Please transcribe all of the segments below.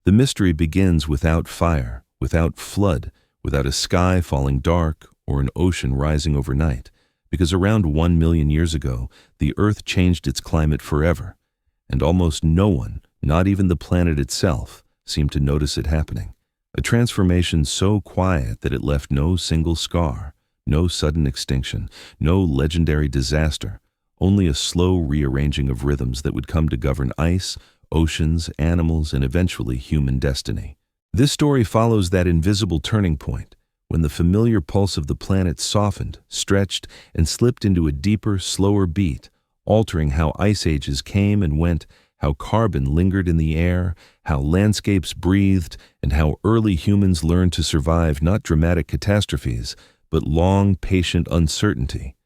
The mystery begins without fire, without flood, without a sky falling dark or an ocean rising overnight, because around 1 million years ago, the Earth changed its climate forever, and almost no one, not even the planet itself, seemed to notice it happening. A transformation so quiet that it left no single scar, no sudden extinction, no legendary disaster, only a slow rearranging of rhythms that would come to govern ice, oceans, animals, and eventually human destiny. This story follows that invisible turning point, when the familiar pulse of the planet softened, stretched, and slipped into a deeper, slower beat, altering how ice ages came and went, how carbon lingered in the air, how landscapes breathed, and how early humans learned to survive not dramatic catastrophes, but long, patient uncertainty.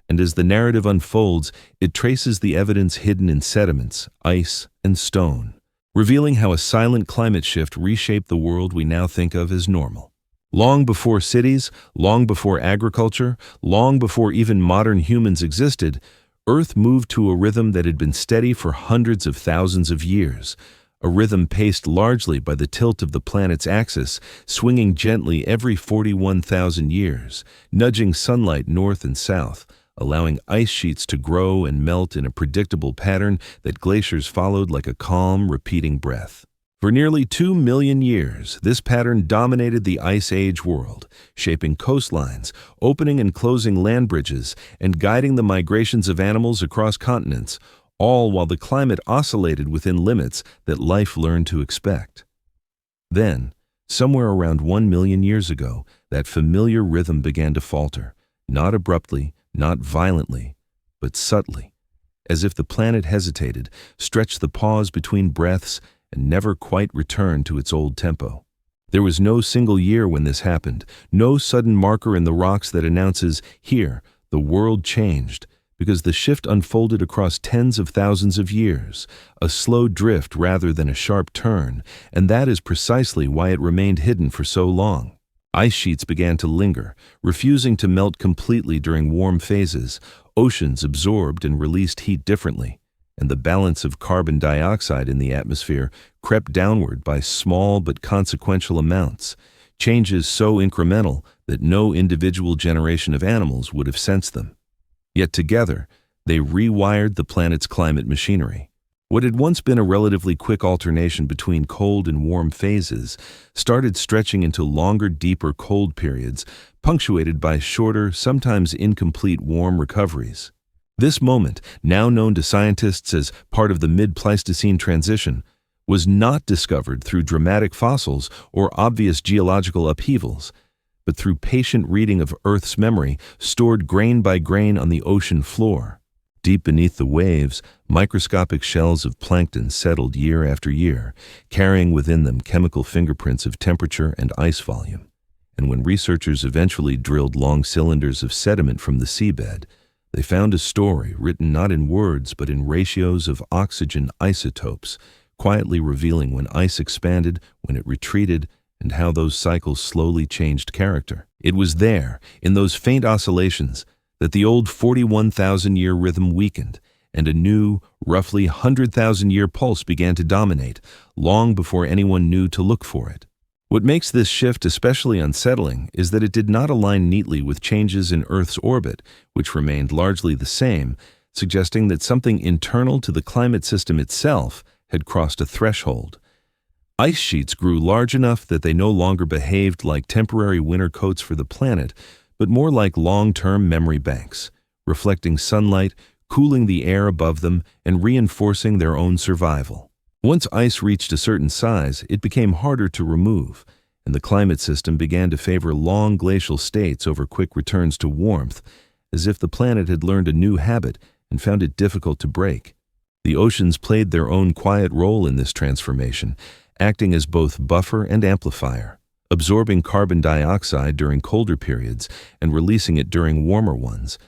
And as the narrative unfolds, it traces the evidence hidden in sediments, ice, and stone, revealing how a silent climate shift reshaped the world we now think of as normal. Long before cities, long before agriculture, long before even modern humans existed, Earth moved to a rhythm that had been steady for hundreds of thousands of years, a rhythm paced largely by the tilt of the planet's axis, swinging gently every 41,000 years, nudging sunlight north and south, allowing ice sheets to grow and melt in a predictable pattern that glaciers followed like a calm, repeating breath. For nearly 2 million years, this pattern dominated the Ice Age world, shaping coastlines, opening and closing land bridges, and guiding the migrations of animals across continents, all while the climate oscillated within limits that life learned to expect. Then, somewhere around 1 million years ago, that familiar rhythm began to falter, not abruptly, not violently, but subtly, as if the planet hesitated, stretched the pause between breaths, and never quite returned to its old tempo. There was no single year when this happened, no sudden marker in the rocks that announces, here, the world changed, because the shift unfolded across tens of thousands of years, a slow drift rather than a sharp turn, and that is precisely why it remained hidden for so long. Ice sheets began to linger, refusing to melt completely during warm phases. Oceans absorbed and released heat differently, and the balance of carbon dioxide in the atmosphere crept downward by small but consequential amounts, changes so incremental that no individual generation of animals would have sensed them. Yet together, they rewired the planet's climate machinery. What had once been a relatively quick alternation between cold and warm phases started stretching into longer, deeper cold periods, punctuated by shorter, sometimes incomplete warm recoveries. This moment, now known to scientists as part of the mid-Pleistocene transition, was not discovered through dramatic fossils or obvious geological upheavals, but through patient reading of Earth's memory stored grain by grain on the ocean floor. Deep beneath the waves, microscopic shells of plankton settled year after year, carrying within them chemical fingerprints of temperature and ice volume. And when researchers eventually drilled long cylinders of sediment from the seabed, they found a story written not in words but in ratios of oxygen isotopes, quietly revealing when ice expanded, when it retreated, and how those cycles slowly changed character. It was there, in those faint oscillations, that the old 41,000-year rhythm weakened, and a new, roughly 100,000-year pulse began to dominate, long before anyone knew to look for it. What makes this shift especially unsettling is that it did not align neatly with changes in Earth's orbit, which remained largely the same, suggesting that something internal to the climate system itself had crossed a threshold. Ice sheets grew large enough that they no longer behaved like temporary winter coats for the planet, but more like long-term memory banks, reflecting sunlight, cooling the air above them, and reinforcing their own survival. Once ice reached a certain size, it became harder to remove, and the climate system began to favor long glacial states over quick returns to warmth, as if the planet had learned a new habit and found it difficult to break. The oceans played their own quiet role in this transformation, acting as both buffer and amplifier, absorbing carbon dioxide during colder periods and releasing it during warmer ones.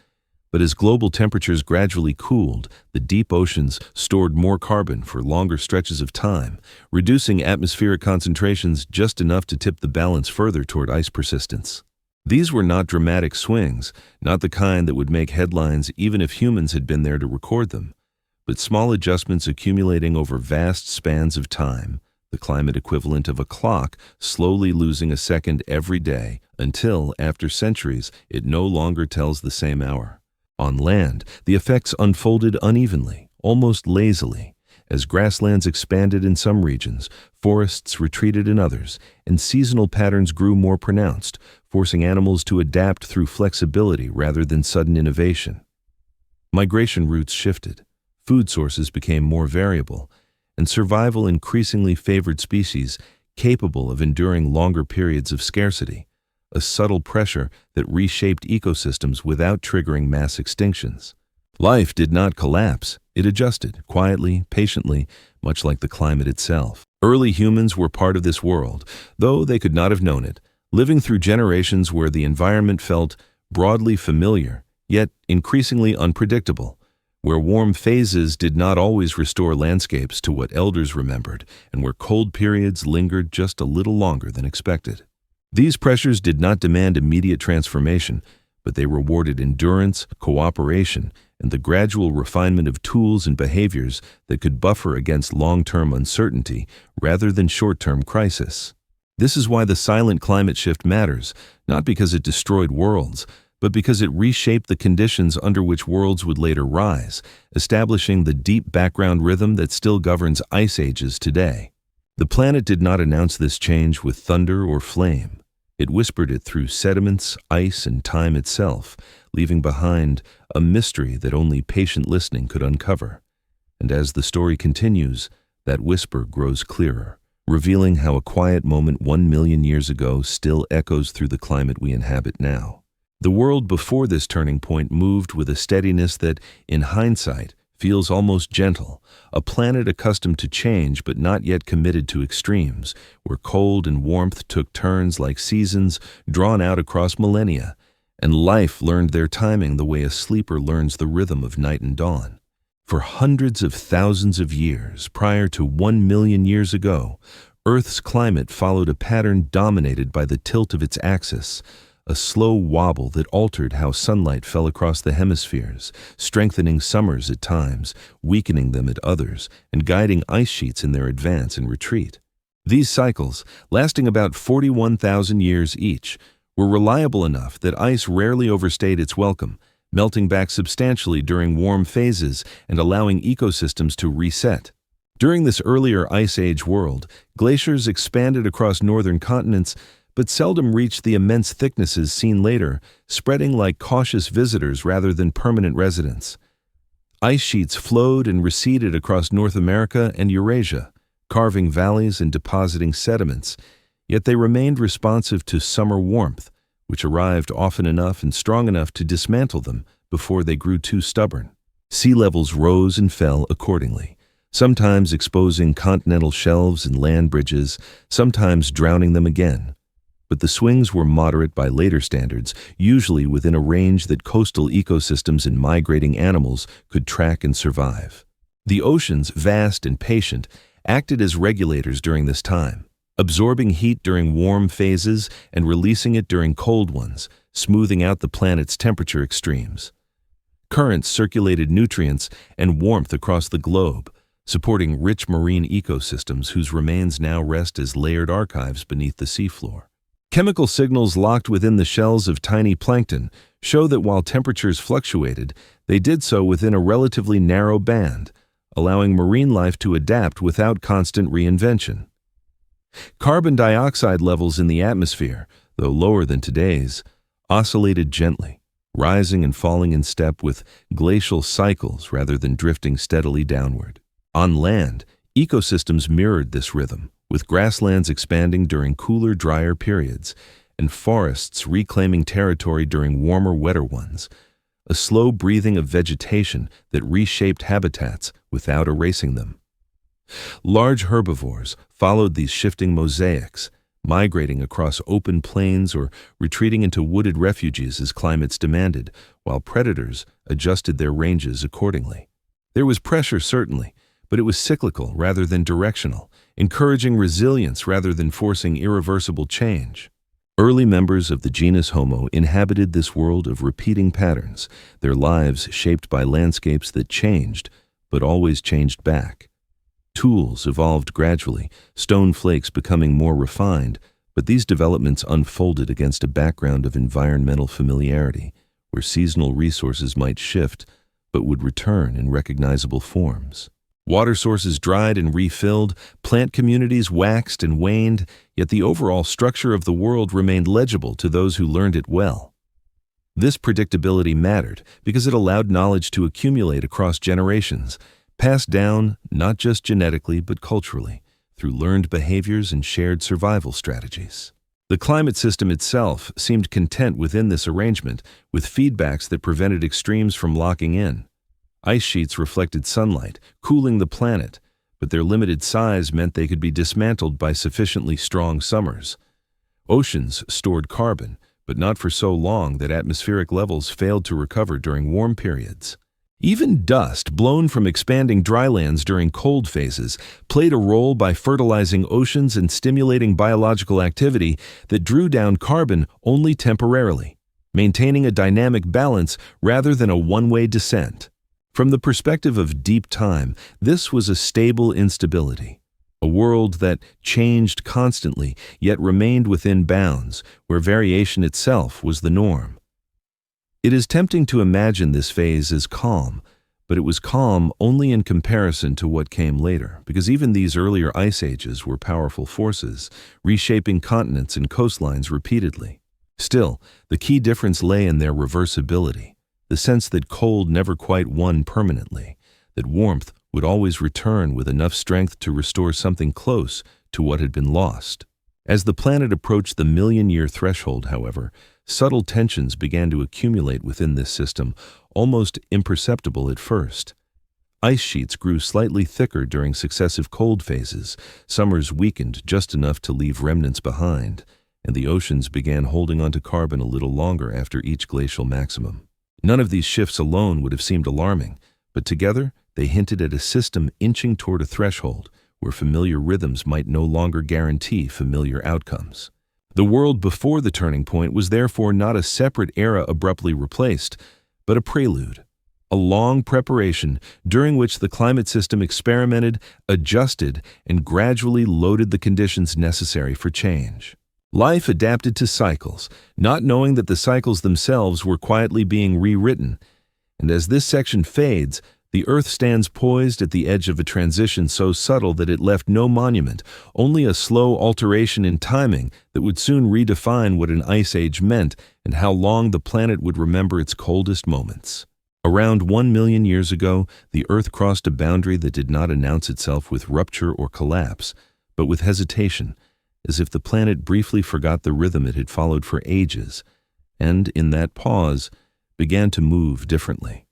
But as global temperatures gradually cooled, the deep oceans stored more carbon for longer stretches of time, reducing atmospheric concentrations just enough to tip the balance further toward ice persistence. These were not dramatic swings, not the kind that would make headlines even if humans had been there to record them, but small adjustments accumulating over vast spans of time, the climate equivalent of a clock slowly losing a second every day until, after centuries, it no longer tells the same hour. On land, the effects unfolded unevenly, almost lazily. As grasslands expanded in some regions, forests retreated in others, and seasonal patterns grew more pronounced, forcing animals to adapt through flexibility rather than sudden innovation. Migration routes shifted, food sources became more variable, and survival increasingly favored species capable of enduring longer periods of scarcity, a subtle pressure that reshaped ecosystems without triggering mass extinctions. Life did not collapse. It adjusted, quietly, patiently, much like the climate itself. Early humans were part of this world, though they could not have known it, living through generations where the environment felt broadly familiar, yet increasingly unpredictable, where warm phases did not always restore landscapes to what elders remembered, and where cold periods lingered just a little longer than expected. These pressures did not demand immediate transformation, but they rewarded endurance, cooperation, and the gradual refinement of tools and behaviors that could buffer against long-term uncertainty rather than short-term crisis. This is why the silent climate shift matters, not because it destroyed worlds, but because it reshaped the conditions under which worlds would later rise, establishing the deep background rhythm that still governs ice ages today. The planet did not announce this change with thunder or flame. It whispered it through sediments, ice, and time itself, leaving behind a mystery that only patient listening could uncover. And as the story continues, that whisper grows clearer, revealing how a quiet moment 1 million years ago still echoes through the climate we inhabit now. The world before this turning point moved with a steadiness that, in hindsight, feels almost gentle, a planet accustomed to change but not yet committed to extremes, where cold and warmth took turns like seasons drawn out across millennia, and life learned their timing the way a sleeper learns the rhythm of night and dawn. For hundreds of thousands of years, prior to 1 million years ago, Earth's climate followed a pattern dominated by the tilt of its axis, a slow wobble that altered how sunlight fell across the hemispheres, strengthening summers at times, weakening them at others, and guiding ice sheets in their advance and retreat. These cycles, lasting about 41,000 years each, were reliable enough that ice rarely overstayed its welcome, melting back substantially during warm phases and allowing ecosystems to reset. During this earlier Ice Age world, glaciers expanded across northern continents but seldom reached the immense thicknesses seen later, spreading like cautious visitors rather than permanent residents. Ice sheets flowed and receded across North America and Eurasia, carving valleys and depositing sediments, yet they remained responsive to summer warmth, which arrived often enough and strong enough to dismantle them before they grew too stubborn. Sea levels rose and fell accordingly, sometimes exposing continental shelves and land bridges, sometimes drowning them again. But the swings were moderate by later standards, usually within a range that coastal ecosystems and migrating animals could track and survive. The oceans, vast and patient, acted as regulators during this time, absorbing heat during warm phases and releasing it during cold ones, smoothing out the planet's temperature extremes. Currents circulated nutrients and warmth across the globe, supporting rich marine ecosystems whose remains now rest as layered archives beneath the seafloor. Chemical signals locked within the shells of tiny plankton show that while temperatures fluctuated, they did so within a relatively narrow band, allowing marine life to adapt without constant reinvention. Carbon dioxide levels in the atmosphere, though lower than today's, oscillated gently, rising and falling in step with glacial cycles rather than drifting steadily downward. On land, ecosystems mirrored this rhythm, with grasslands expanding during cooler, drier periods, and forests reclaiming territory during warmer, wetter ones, a slow breathing of vegetation that reshaped habitats without erasing them. Large herbivores followed these shifting mosaics, migrating across open plains or retreating into wooded refuges as climates demanded, while predators adjusted their ranges accordingly. There was pressure, certainly, but it was cyclical rather than directional, encouraging resilience rather than forcing irreversible change. Early members of the genus Homo inhabited this world of repeating patterns, their lives shaped by landscapes that changed, but always changed back. Tools evolved gradually, stone flakes becoming more refined, but these developments unfolded against a background of environmental familiarity, where seasonal resources might shift, but would return in recognizable forms. Water sources dried and refilled, plant communities waxed and waned, yet the overall structure of the world remained legible to those who learned it well. This predictability mattered because it allowed knowledge to accumulate across generations, passed down not just genetically but culturally, through learned behaviors and shared survival strategies. The climate system itself seemed content within this arrangement, with feedbacks that prevented extremes from locking in. Ice sheets reflected sunlight, cooling the planet, but their limited size meant they could be dismantled by sufficiently strong summers. Oceans stored carbon, but not for so long that atmospheric levels failed to recover during warm periods. Even dust blown from expanding drylands during cold phases played a role by fertilizing oceans and stimulating biological activity that drew down carbon only temporarily, maintaining a dynamic balance rather than a one-way descent. From the perspective of deep time, this was a stable instability, a world that changed constantly yet remained within bounds, where variation itself was the norm. It is tempting to imagine this phase as calm, but it was calm only in comparison to what came later, because even these earlier ice ages were powerful forces, reshaping continents and coastlines repeatedly. Still, the key difference lay in their reversibility, the sense that cold never quite won permanently, that warmth would always return with enough strength to restore something close to what had been lost. As the planet approached the million-year threshold, however, subtle tensions began to accumulate within this system, almost imperceptible at first. Ice sheets grew slightly thicker during successive cold phases, summers weakened just enough to leave remnants behind, and the oceans began holding onto carbon a little longer after each glacial maximum. None of these shifts alone would have seemed alarming, but together they hinted at a system inching toward a threshold where familiar rhythms might no longer guarantee familiar outcomes. The world before the turning point was therefore not a separate era abruptly replaced, but a prelude, a long preparation during which the climate system experimented, adjusted, and gradually loaded the conditions necessary for change. Life adapted to cycles, not knowing that the cycles themselves were quietly being rewritten. And as this section fades, the Earth stands poised at the edge of a transition so subtle that it left no monument, only a slow alteration in timing that would soon redefine what an ice age meant and how long the planet would remember its coldest moments. Around 1 million years ago, the Earth crossed a boundary that did not announce itself with rupture or collapse, but with hesitation, as if the planet briefly forgot the rhythm it had followed for ages, and, in that pause, began to move differently.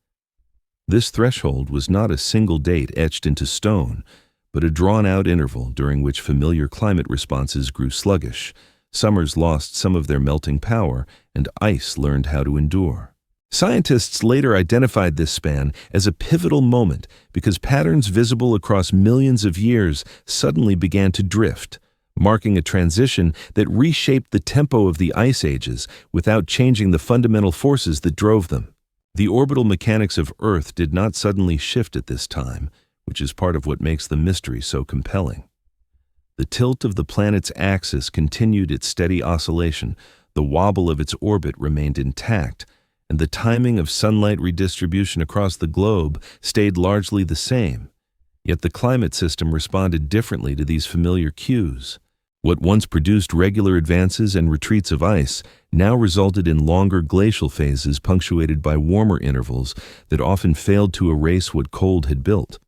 This threshold was not a single date etched into stone, but a drawn-out interval during which familiar climate responses grew sluggish, summers lost some of their melting power, and ice learned how to endure. Scientists later identified this span as a pivotal moment because patterns visible across millions of years suddenly began to drift, marking a transition that reshaped the tempo of the ice ages without changing the fundamental forces that drove them. The orbital mechanics of Earth did not suddenly shift at this time, which is part of what makes the mystery so compelling. The tilt of the planet's axis continued its steady oscillation, the wobble of its orbit remained intact, and the timing of sunlight redistribution across the globe stayed largely the same. Yet the climate system responded differently to these familiar cues. What once produced regular advances and retreats of ice now resulted in longer glacial phases punctuated by warmer intervals that often failed to erase what cold had built.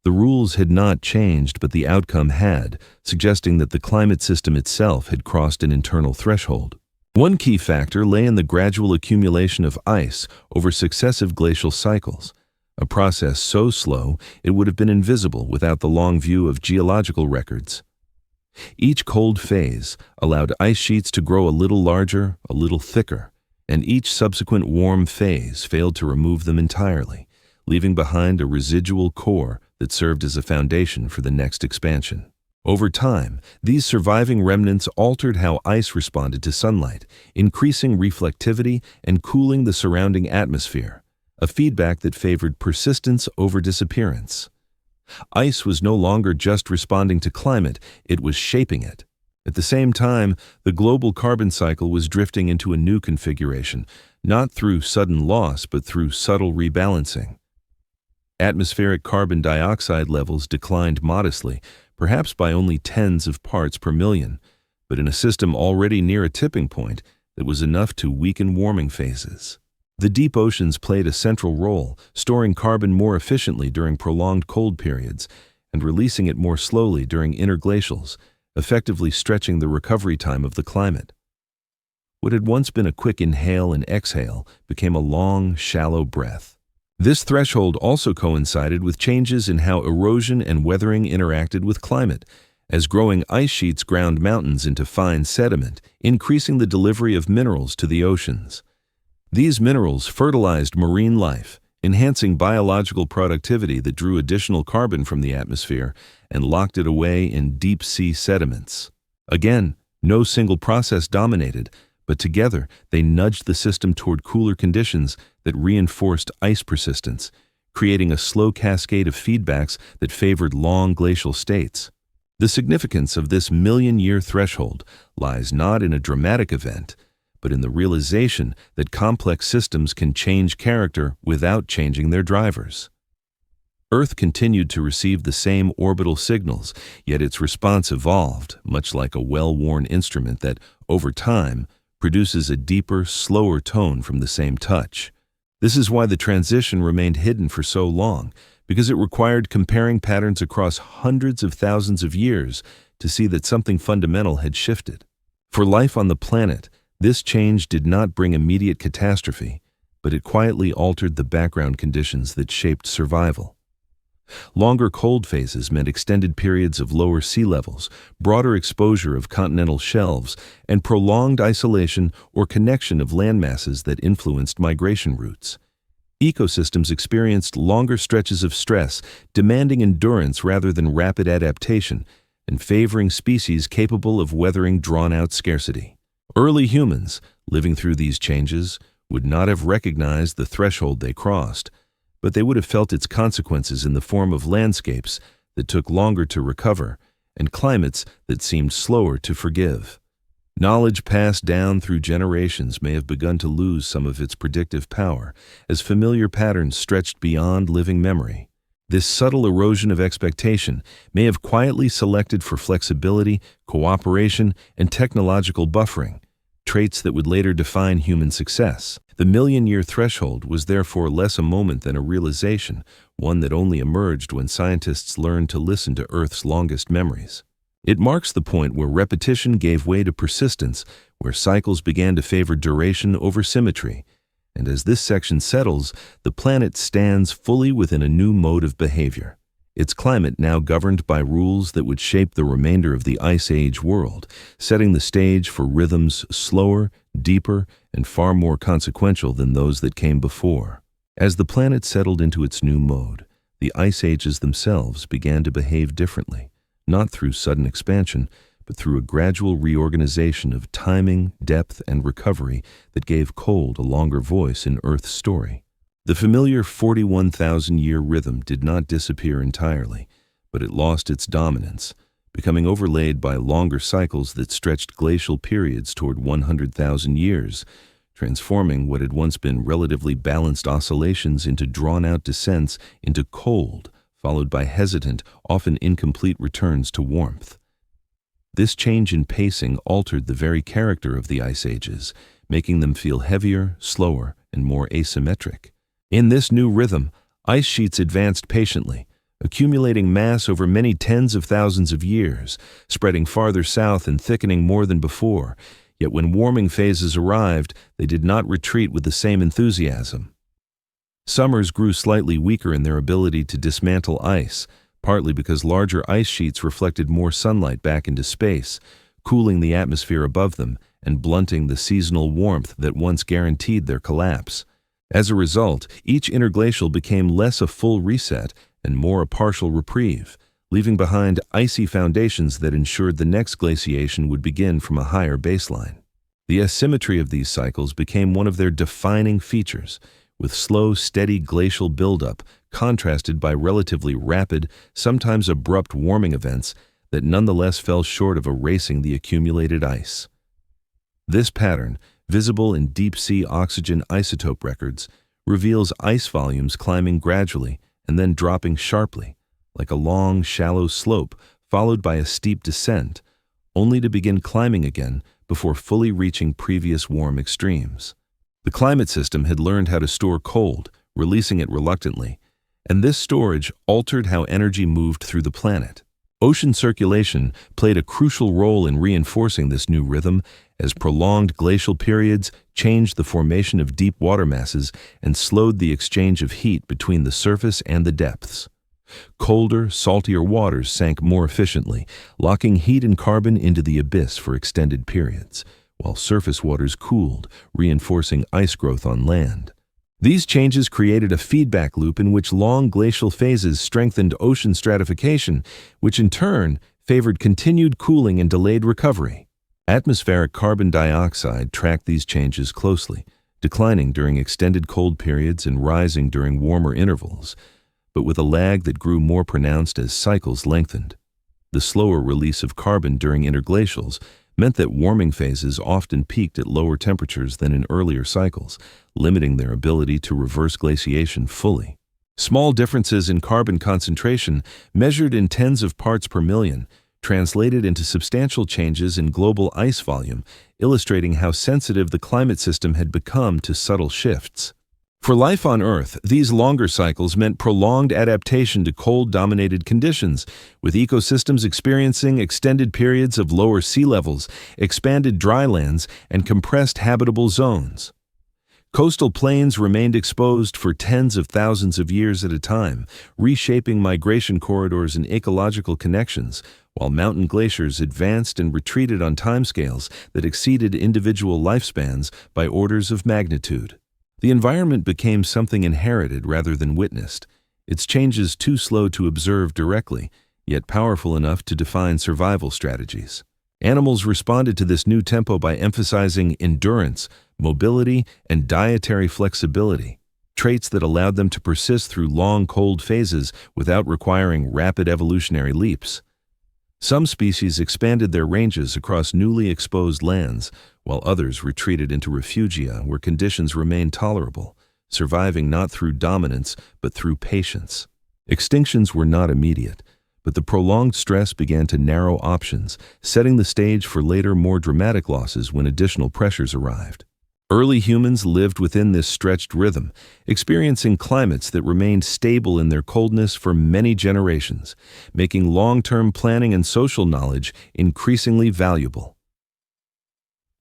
The rules had not changed, but the outcome had, suggesting that the climate system itself had crossed an internal threshold. One key factor lay in the gradual accumulation of ice over successive glacial cycles, a process so slow it would have been invisible without the long view of geological records. Each cold phase allowed ice sheets to grow a little larger, a little thicker, and each subsequent warm phase failed to remove them entirely, leaving behind a residual core that served as a foundation for the next expansion. Over time, these surviving remnants altered how ice responded to sunlight, increasing reflectivity and cooling the surrounding atmosphere, a feedback that favored persistence over disappearance. Ice was no longer just responding to climate, it was shaping it. At the same time, the global carbon cycle was drifting into a new configuration, not through sudden loss but through subtle rebalancing. Atmospheric carbon dioxide levels declined modestly, perhaps by only tens of parts per million, but in a system already near a tipping point that was enough to weaken warming phases. The deep oceans played a central role, storing carbon more efficiently during prolonged cold periods and releasing it more slowly during interglacials, effectively stretching the recovery time of the climate. What had once been a quick inhale and exhale became a long, shallow breath. This threshold also coincided with changes in how erosion and weathering interacted with climate, as growing ice sheets ground mountains into fine sediment, increasing the delivery of minerals to the oceans. These minerals fertilized marine life, enhancing biological productivity that drew additional carbon from the atmosphere and locked it away in deep-sea sediments. Again, no single process dominated, but together they nudged the system toward cooler conditions that reinforced ice persistence, creating a slow cascade of feedbacks that favored long glacial states. The significance of this million-year threshold lies not in a dramatic event, but in the realization that complex systems can change character without changing their drivers. Earth continued to receive the same orbital signals, yet its response evolved, much like a well-worn instrument that, over time, produces a deeper, slower tone from the same touch. This is why the transition remained hidden for so long, because it required comparing patterns across hundreds of thousands of years to see that something fundamental had shifted. For life on the planet, this change did not bring immediate catastrophe, but it quietly altered the background conditions that shaped survival. Longer cold phases meant extended periods of lower sea levels, broader exposure of continental shelves, and prolonged isolation or connection of landmasses that influenced migration routes. Ecosystems experienced longer stretches of stress, demanding endurance rather than rapid adaptation, and favoring species capable of weathering drawn-out scarcity. Early humans, living through these changes, would not have recognized the threshold they crossed, but they would have felt its consequences in the form of landscapes that took longer to recover and climates that seemed slower to forgive. Knowledge passed down through generations may have begun to lose some of its predictive power as familiar patterns stretched beyond living memory. This subtle erosion of expectation may have quietly selected for flexibility, cooperation, and technological buffering, traits that would later define human success. The million-year threshold was therefore less a moment than a realization, one that only emerged when scientists learned to listen to Earth's longest memories. It marks the point where repetition gave way to persistence, where cycles began to favor duration over symmetry. And as this section settles, the planet stands fully within a new mode of behavior. Its climate now governed by rules that would shape the remainder of the Ice Age world, setting the stage for rhythms slower, deeper, and far more consequential than those that came before. As the planet settled into its new mode, the Ice Ages themselves began to behave differently, not through sudden expansion, but through a gradual reorganization of timing, depth, and recovery that gave cold a longer voice in Earth's story. The familiar 41,000-year rhythm did not disappear entirely, but it lost its dominance, becoming overlaid by longer cycles that stretched glacial periods toward 100,000 years, transforming what had once been relatively balanced oscillations into drawn-out descents into cold, followed by hesitant, often incomplete returns to warmth. This change in pacing altered the very character of the Ice Ages, making them feel heavier, slower, and more asymmetric. In this new rhythm, ice sheets advanced patiently, accumulating mass over many tens of thousands of years, spreading farther south and thickening more than before. Yet when warming phases arrived, they did not retreat with the same enthusiasm. Summers grew slightly weaker in their ability to dismantle ice, partly because larger ice sheets reflected more sunlight back into space, cooling the atmosphere above them and blunting the seasonal warmth that once guaranteed their collapse. As a result, each interglacial became less a full reset and more a partial reprieve, leaving behind icy foundations that ensured the next glaciation would begin from a higher baseline. The asymmetry of these cycles became one of their defining features, with slow, steady glacial buildup contrasted by relatively rapid, sometimes abrupt warming events that nonetheless fell short of erasing the accumulated ice. This pattern, visible in deep-sea oxygen isotope records, reveals ice volumes climbing gradually and then dropping sharply, like a long, shallow slope followed by a steep descent, only to begin climbing again before fully reaching previous warm extremes. The climate system had learned how to store cold, releasing it reluctantly, and this storage altered how energy moved through the planet. Ocean circulation played a crucial role in reinforcing this new rhythm as prolonged glacial periods changed the formation of deep water masses and slowed the exchange of heat between the surface and the depths. Colder, saltier waters sank more efficiently, locking heat and carbon into the abyss for extended periods, while surface waters cooled, reinforcing ice growth on land. These changes created a feedback loop in which long glacial phases strengthened ocean stratification, which in turn favored continued cooling and delayed recovery. Atmospheric carbon dioxide tracked these changes closely, declining during extended cold periods and rising during warmer intervals, but with a lag that grew more pronounced as cycles lengthened. The slower release of carbon during interglacials meant that warming phases often peaked at lower temperatures than in earlier cycles, limiting their ability to reverse glaciation fully. Small differences in carbon concentration, measured in tens of parts per million, translated into substantial changes in global ice volume, illustrating how sensitive the climate system had become to subtle shifts. For life on Earth, these longer cycles meant prolonged adaptation to cold-dominated conditions, with ecosystems experiencing extended periods of lower sea levels, expanded drylands, and compressed habitable zones. Coastal plains remained exposed for tens of thousands of years at a time, reshaping migration corridors and ecological connections, while mountain glaciers advanced and retreated on timescales that exceeded individual lifespans by orders of magnitude. The environment became something inherited rather than witnessed, its changes too slow to observe directly, yet powerful enough to define survival strategies. Animals responded to this new tempo by emphasizing endurance, mobility, and dietary flexibility, traits that allowed them to persist through long cold phases without requiring rapid evolutionary leaps. Some species expanded their ranges across newly exposed lands, while others retreated into refugia where conditions remained tolerable, surviving not through dominance but through patience. Extinctions were not immediate, but the prolonged stress began to narrow options, setting the stage for later, more dramatic losses when additional pressures arrived. Early humans lived within this stretched rhythm, experiencing climates that remained stable in their coldness for many generations, making long-term planning and social knowledge increasingly valuable.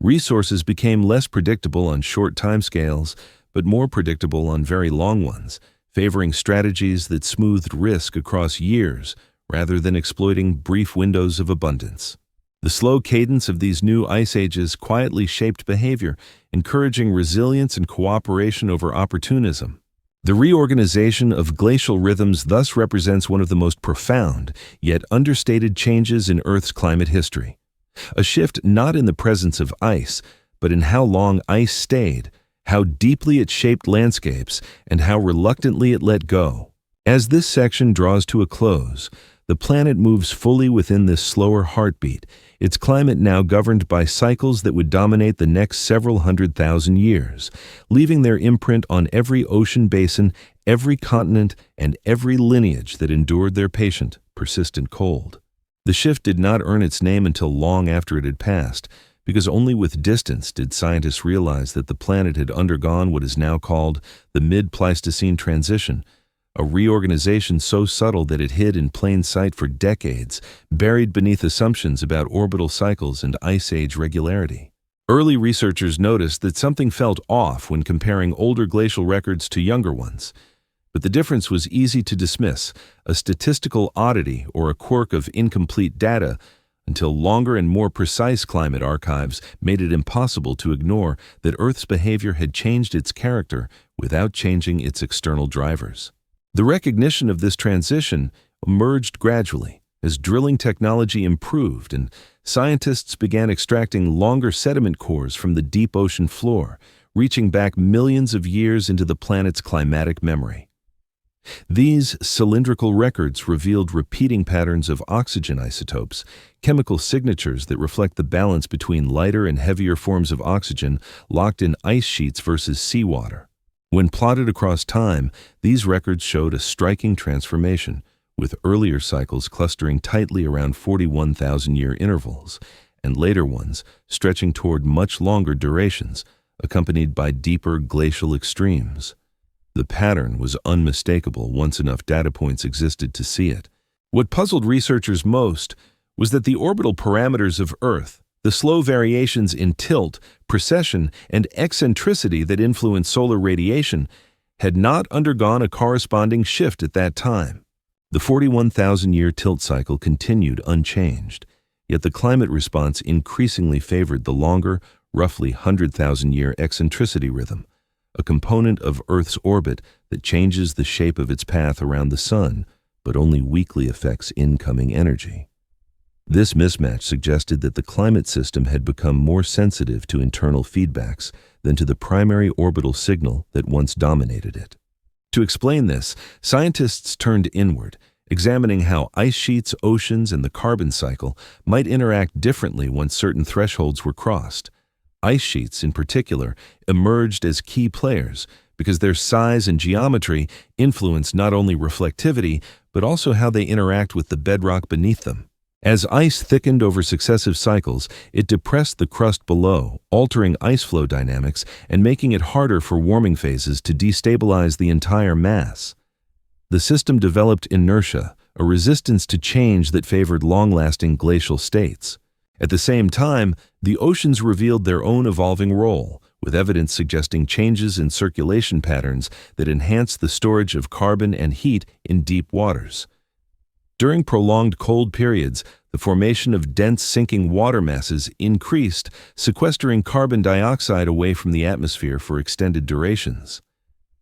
Resources became less predictable on short timescales, but more predictable on very long ones, favoring strategies that smoothed risk across years rather than exploiting brief windows of abundance. The slow cadence of these new ice ages quietly shaped behavior, encouraging resilience and cooperation over opportunism. The reorganization of glacial rhythms thus represents one of the most profound, yet understated changes in Earth's climate history. A shift not in the presence of ice, but in how long ice stayed, how deeply it shaped landscapes, and how reluctantly it let go. As this section draws to a close, the planet moves fully within this slower heartbeat, its climate now governed by cycles that would dominate the next several 100,000 years, leaving their imprint on every ocean basin, every continent, and every lineage that endured their patient, persistent cold. The shift did not earn its name until long after it had passed, because only with distance did scientists realize that the planet had undergone what is now called the mid-Pleistocene transition, a reorganization so subtle that it hid in plain sight for decades, buried beneath assumptions about orbital cycles and ice age regularity. Early researchers noticed that something felt off when comparing older glacial records to younger ones. But the difference was easy to dismiss, a statistical oddity or a quirk of incomplete data, until longer and more precise climate archives made it impossible to ignore that Earth's behavior had changed its character without changing its external drivers. The recognition of this transition emerged gradually as drilling technology improved and scientists began extracting longer sediment cores from the deep ocean floor, reaching back millions of years into the planet's climatic memory. These cylindrical records revealed repeating patterns of oxygen isotopes, chemical signatures that reflect the balance between lighter and heavier forms of oxygen locked in ice sheets versus seawater. When plotted across time, these records showed a striking transformation, with earlier cycles clustering tightly around 41,000-year intervals, and later ones stretching toward much longer durations, accompanied by deeper glacial extremes. The pattern was unmistakable once enough data points existed to see it. What puzzled researchers most was that the orbital parameters of Earth, the slow variations in tilt, precession, and eccentricity that influence solar radiation, had not undergone a corresponding shift at that time. The 41,000-year tilt cycle continued unchanged, yet the climate response increasingly favored the longer, roughly 100,000-year eccentricity rhythm, a component of Earth's orbit that changes the shape of its path around the Sun, but only weakly affects incoming energy. This mismatch suggested that the climate system had become more sensitive to internal feedbacks than to the primary orbital signal that once dominated it. To explain this, scientists turned inward, examining how ice sheets, oceans, and the carbon cycle might interact differently once certain thresholds were crossed. Ice sheets, in particular, emerged as key players because their size and geometry influence not only reflectivity, but also how they interact with the bedrock beneath them. As ice thickened over successive cycles, it depressed the crust below, altering ice flow dynamics and making it harder for warming phases to destabilize the entire mass. The system developed inertia, a resistance to change that favored long-lasting glacial states. At the same time, the oceans revealed their own evolving role, with evidence suggesting changes in circulation patterns that enhance the storage of carbon and heat in deep waters. During prolonged cold periods, the formation of dense sinking water masses increased, sequestering carbon dioxide away from the atmosphere for extended durations.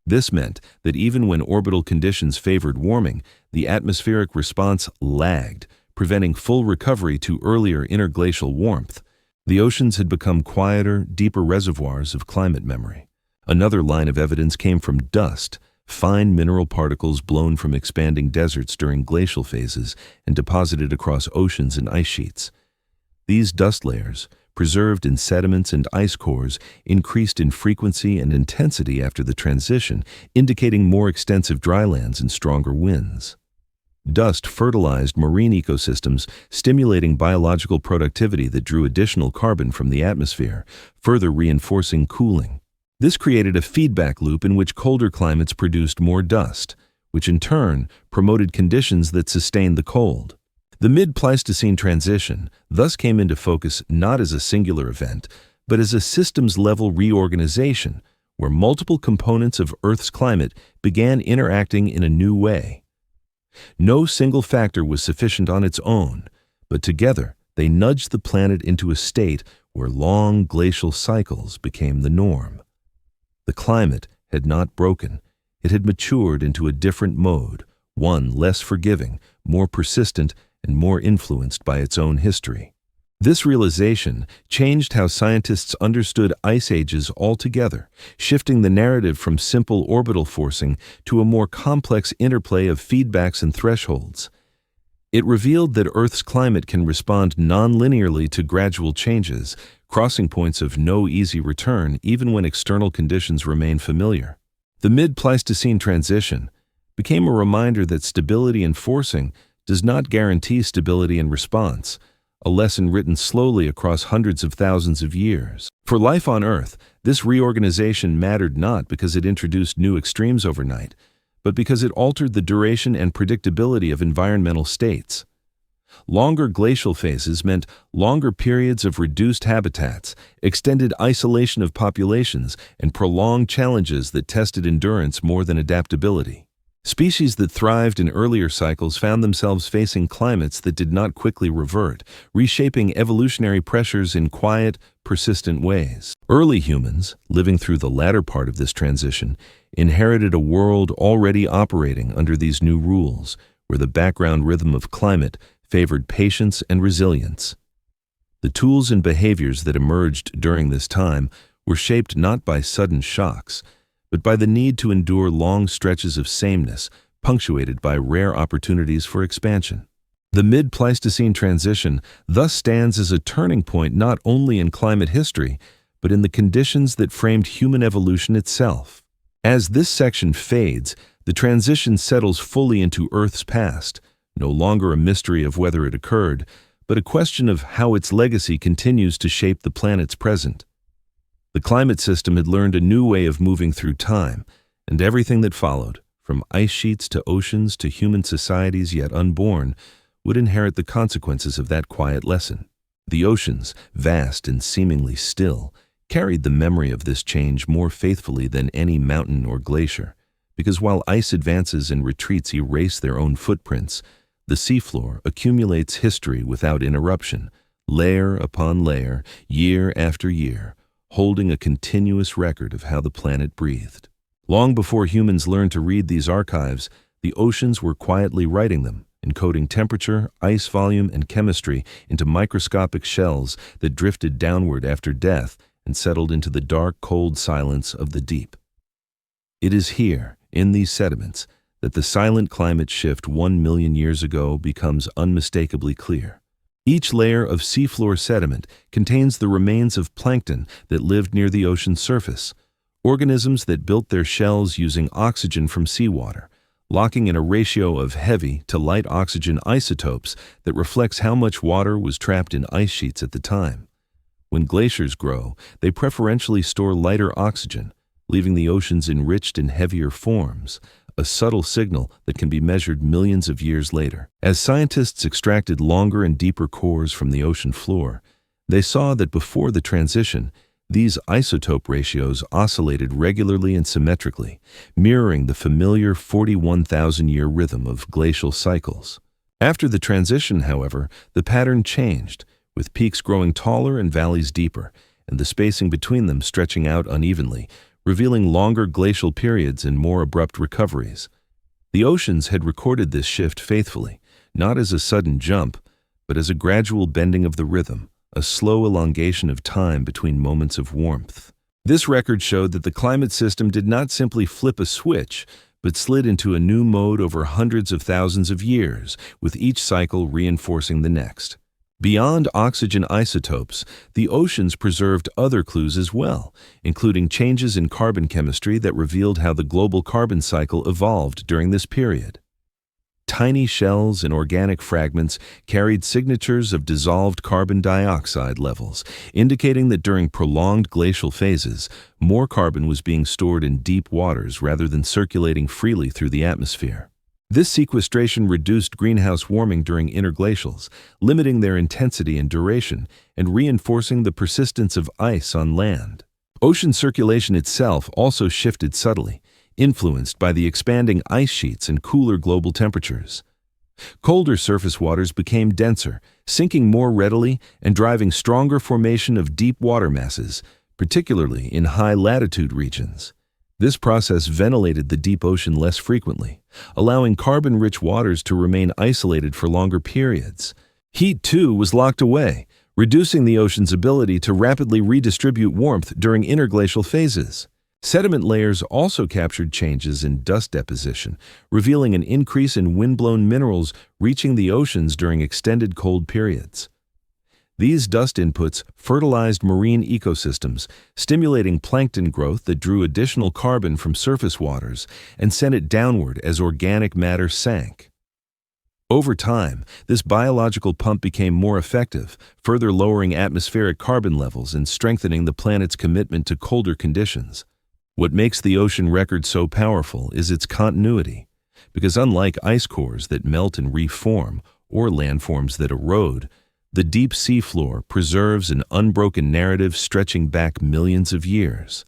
This meant that even when orbital conditions favored warming, the atmospheric response lagged, preventing full recovery to earlier interglacial warmth. The oceans had become quieter, deeper reservoirs of climate memory. Another line of evidence came from dust, fine mineral particles blown from expanding deserts during glacial phases and deposited across oceans and ice sheets. These dust layers, preserved in sediments and ice cores, increased in frequency and intensity after the transition, indicating more extensive drylands and stronger winds. Dust fertilized marine ecosystems, stimulating biological productivity that drew additional carbon from the atmosphere, further reinforcing cooling. This created a feedback loop in which colder climates produced more dust, which in turn promoted conditions that sustained the cold. The mid-Pleistocene transition thus came into focus not as a singular event, but as a systems-level reorganization, where multiple components of Earth's climate began interacting in a new way. No single factor was sufficient on its own, but together they nudged the planet into a state where long glacial cycles became the norm. The climate had not broken. It had matured into a different mode, one less forgiving, more persistent, and more influenced by its own history. This realization changed how scientists understood ice ages altogether, shifting the narrative from simple orbital forcing to a more complex interplay of feedbacks and thresholds. It revealed that Earth's climate can respond non-linearly to gradual changes, crossing points of no easy return even when external conditions remain familiar. The mid-Pleistocene transition became a reminder that stability in forcing does not guarantee stability in response, a lesson written slowly across hundreds of thousands of years. For life on Earth, this reorganization mattered not because it introduced new extremes overnight, but because it altered the duration and predictability of environmental states. Longer glacial phases meant longer periods of reduced habitats, extended isolation of populations, and prolonged challenges that tested endurance more than adaptability. Species that thrived in earlier cycles found themselves facing climates that did not quickly revert, reshaping evolutionary pressures in quiet, persistent ways. Early humans, living through the latter part of this transition, inherited a world already operating under these new rules, where the background rhythm of climate favored patience and resilience. The tools and behaviors that emerged during this time were shaped not by sudden shocks, but by the need to endure long stretches of sameness, punctuated by rare opportunities for expansion. The mid-Pleistocene transition thus stands as a turning point not only in climate history, but in the conditions that framed human evolution itself. As this section fades, the transition settles fully into Earth's past, no longer a mystery of whether it occurred, but a question of how its legacy continues to shape the planet's present. The climate system had learned a new way of moving through time, and everything that followed, from ice sheets to oceans to human societies yet unborn, would inherit the consequences of that quiet lesson. The oceans, vast and seemingly still, carried the memory of this change more faithfully than any mountain or glacier, because while ice advances and retreats erase their own footprints, the seafloor accumulates history without interruption, layer upon layer, year after year, holding a continuous record of how the planet breathed. Long before humans learned to read these archives, the oceans were quietly writing them, encoding temperature, ice volume, and chemistry into microscopic shells that drifted downward after death and settled into the dark, cold silence of the deep. It is here, in these sediments, that the silent climate shift 1 million years ago becomes unmistakably clear. Each layer of seafloor sediment contains the remains of plankton that lived near the ocean's surface, organisms that built their shells using oxygen from seawater, locking in a ratio of heavy to light oxygen isotopes that reflects how much water was trapped in ice sheets at the time. When glaciers grow, they preferentially store lighter oxygen, leaving the oceans enriched in heavier forms, a subtle signal that can be measured millions of years later. As scientists extracted longer and deeper cores from the ocean floor, they saw that before the transition, these isotope ratios oscillated regularly and symmetrically, mirroring the familiar 41,000-year rhythm of glacial cycles. After the transition, however, the pattern changed, with peaks growing taller and valleys deeper, and the spacing between them stretching out unevenly, revealing longer glacial periods and more abrupt recoveries. The oceans had recorded this shift faithfully, not as a sudden jump, but as a gradual bending of the rhythm, a slow elongation of time between moments of warmth. This record showed that the climate system did not simply flip a switch, but slid into a new mode over hundreds of thousands of years, with each cycle reinforcing the next. Beyond oxygen isotopes, the oceans preserved other clues as well, including changes in carbon chemistry that revealed how the global carbon cycle evolved during this period. Tiny shells and organic fragments carried signatures of dissolved carbon dioxide levels, indicating that during prolonged glacial phases, more carbon was being stored in deep waters rather than circulating freely through the atmosphere. This sequestration reduced greenhouse warming during interglacials, limiting their intensity and duration, and reinforcing the persistence of ice on land. Ocean circulation itself also shifted subtly, influenced by the expanding ice sheets and cooler global temperatures. Colder surface waters became denser, sinking more readily and driving stronger formation of deep water masses, particularly in high-latitude regions. This process ventilated the deep ocean less frequently, allowing carbon-rich waters to remain isolated for longer periods. Heat, too, was locked away, reducing the ocean's ability to rapidly redistribute warmth during interglacial phases. Sediment layers also captured changes in dust deposition, revealing an increase in wind-blown minerals reaching the oceans during extended cold periods. These dust inputs fertilized marine ecosystems, stimulating plankton growth that drew additional carbon from surface waters and sent it downward as organic matter sank. Over time, this biological pump became more effective, further lowering atmospheric carbon levels and strengthening the planet's commitment to colder conditions. What makes the ocean record so powerful is its continuity, because unlike ice cores that melt and reform, or landforms that erode, the deep seafloor preserves an unbroken narrative stretching back millions of years.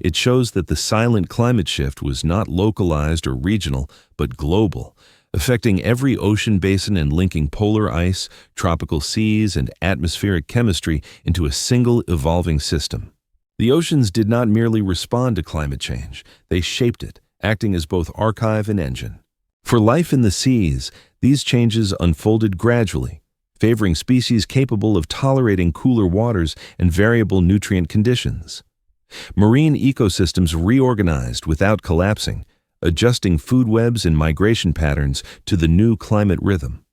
It shows that the silent climate shift was not localized or regional, but global, affecting every ocean basin and linking polar ice, tropical seas, and atmospheric chemistry into a single evolving system. The oceans did not merely respond to climate change, they shaped it, acting as both archive and engine. For life in the seas, these changes unfolded gradually, favoring species capable of tolerating cooler waters and variable nutrient conditions. Marine ecosystems reorganized without collapsing, adjusting food webs and migration patterns to the new climate rhythm.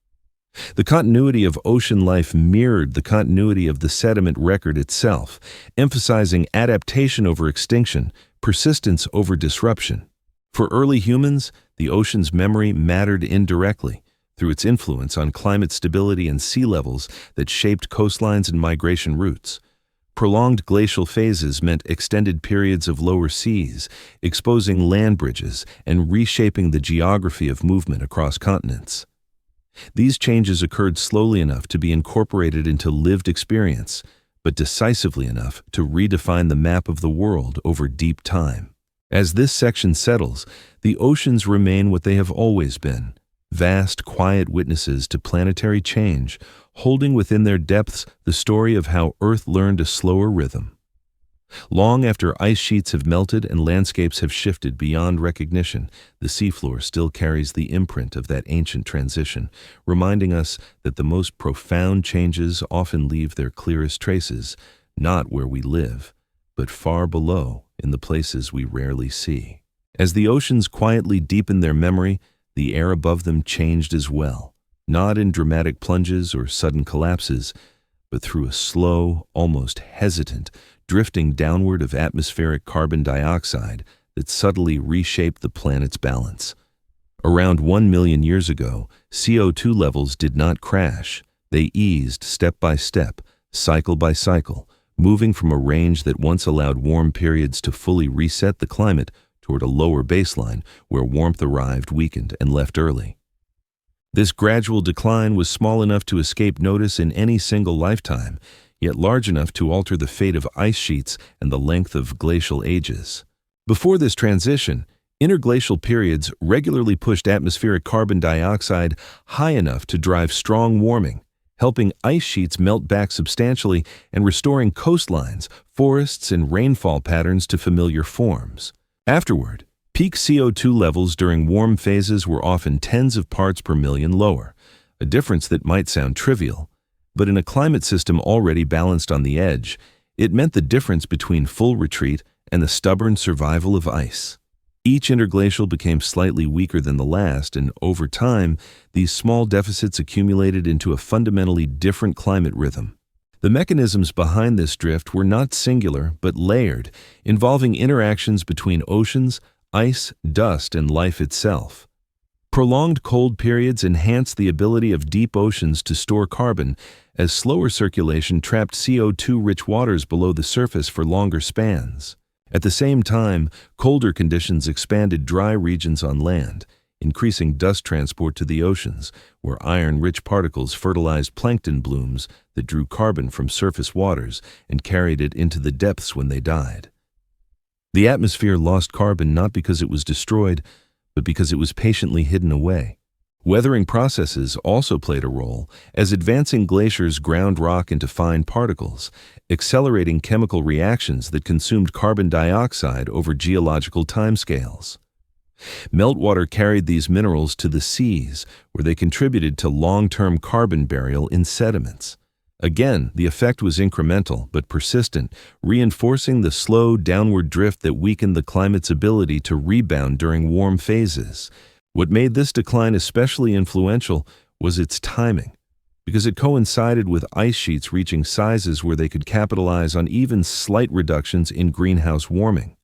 The continuity of ocean life mirrored the continuity of the sediment record itself, emphasizing adaptation over extinction, persistence over disruption. For early humans, the ocean's memory mattered indirectly through its influence on climate stability and sea levels that shaped coastlines and migration routes. Prolonged glacial phases meant extended periods of lower seas, exposing land bridges and reshaping the geography of movement across continents. These changes occurred slowly enough to be incorporated into lived experience, but decisively enough to redefine the map of the world over deep time. As this section settles, the oceans remain what they have always been, vast, quiet witnesses to planetary change, holding within their depths the story of how Earth learned a slower rhythm. Long after ice sheets have melted and landscapes have shifted beyond recognition, the seafloor still carries the imprint of that ancient transition, reminding us that the most profound changes often leave their clearest traces, not where we live, but far below in the places we rarely see. As the oceans quietly deepened their memory, the air above them changed as well, not in dramatic plunges or sudden collapses, but through a slow, almost hesitant, drifting downward of atmospheric carbon dioxide that subtly reshaped the planet's balance. Around 1 million years ago, CO2 levels did not crash. They eased step by step, cycle by cycle, moving from a range that once allowed warm periods to fully reset the climate toward a lower baseline where warmth arrived, weakened, and left early. This gradual decline was small enough to escape notice in any single lifetime, yet large enough to alter the fate of ice sheets and the length of glacial ages. Before this transition, interglacial periods regularly pushed atmospheric carbon dioxide high enough to drive strong warming, helping ice sheets melt back substantially and restoring coastlines, forests, and rainfall patterns to familiar forms. Afterward, peak CO2 levels during warm phases were often tens of parts per million lower, a difference that might sound trivial, but in a climate system already balanced on the edge, it meant the difference between full retreat and the stubborn survival of ice. Each interglacial became slightly weaker than the last, and over time, these small deficits accumulated into a fundamentally different climate rhythm. The mechanisms behind this drift were not singular, but layered, involving interactions between oceans, ice, dust, and life itself. Prolonged cold periods enhanced the ability of deep oceans to store carbon, as slower circulation trapped CO2-rich waters below the surface for longer spans. At the same time, colder conditions expanded dry regions on land, increasing dust transport to the oceans, where iron-rich particles fertilized plankton blooms that drew carbon from surface waters and carried it into the depths when they died. The atmosphere lost carbon not because it was destroyed, but because it was patiently hidden away. Weathering processes also played a role, as advancing glaciers ground rock into fine particles, accelerating chemical reactions that consumed carbon dioxide over geological timescales. Meltwater carried these minerals to the seas, where they contributed to long-term carbon burial in sediments. Again, the effect was incremental but persistent, reinforcing the slow downward drift that weakened the climate's ability to rebound during warm phases. What made this decline especially influential was its timing, because it coincided with ice sheets reaching sizes where they could capitalize on even slight reductions in greenhouse warming.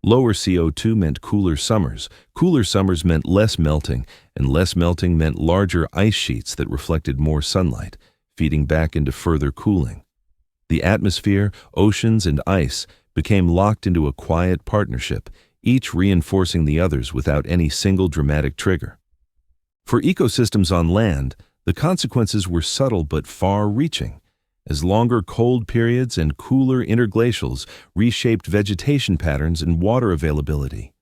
Lower CO2 meant cooler summers meant less melting, and less melting meant larger ice sheets that reflected more sunlight, feeding back into further cooling. The atmosphere, oceans, and ice became locked into a quiet partnership, each reinforcing the others without any single dramatic trigger. For ecosystems on land, the consequences were subtle but far-reaching, as longer cold periods and cooler interglacials reshaped vegetation patterns and water availability.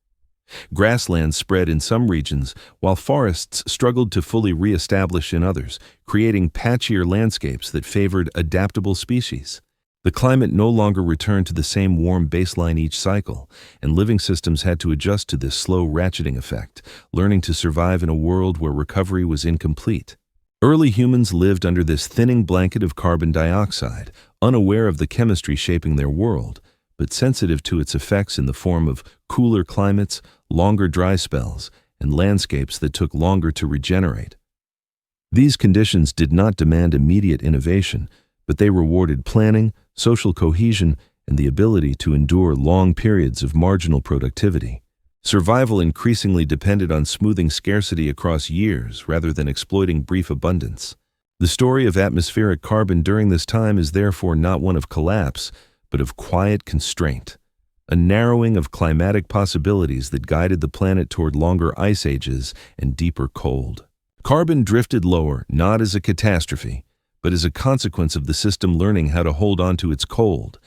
Grasslands spread in some regions, while forests struggled to fully re-establish in others, creating patchier landscapes that favored adaptable species. The climate no longer returned to the same warm baseline each cycle, and living systems had to adjust to this slow ratcheting effect, learning to survive in a world where recovery was incomplete. Early humans lived under this thinning blanket of carbon dioxide, unaware of the chemistry shaping their world, but sensitive to its effects in the form of cooler climates, longer dry spells, and landscapes that took longer to regenerate. These conditions did not demand immediate innovation, but they rewarded planning, social cohesion, and the ability to endure long periods of marginal productivity. Survival increasingly depended on smoothing scarcity across years rather than exploiting brief abundance. The story of atmospheric carbon during this time is therefore not one of collapse, but of quiet constraint, a narrowing of climatic possibilities that guided the planet toward longer ice ages and deeper cold. Carbon drifted lower not as a catastrophe, but as a consequence of the system learning how to hold on to its cold.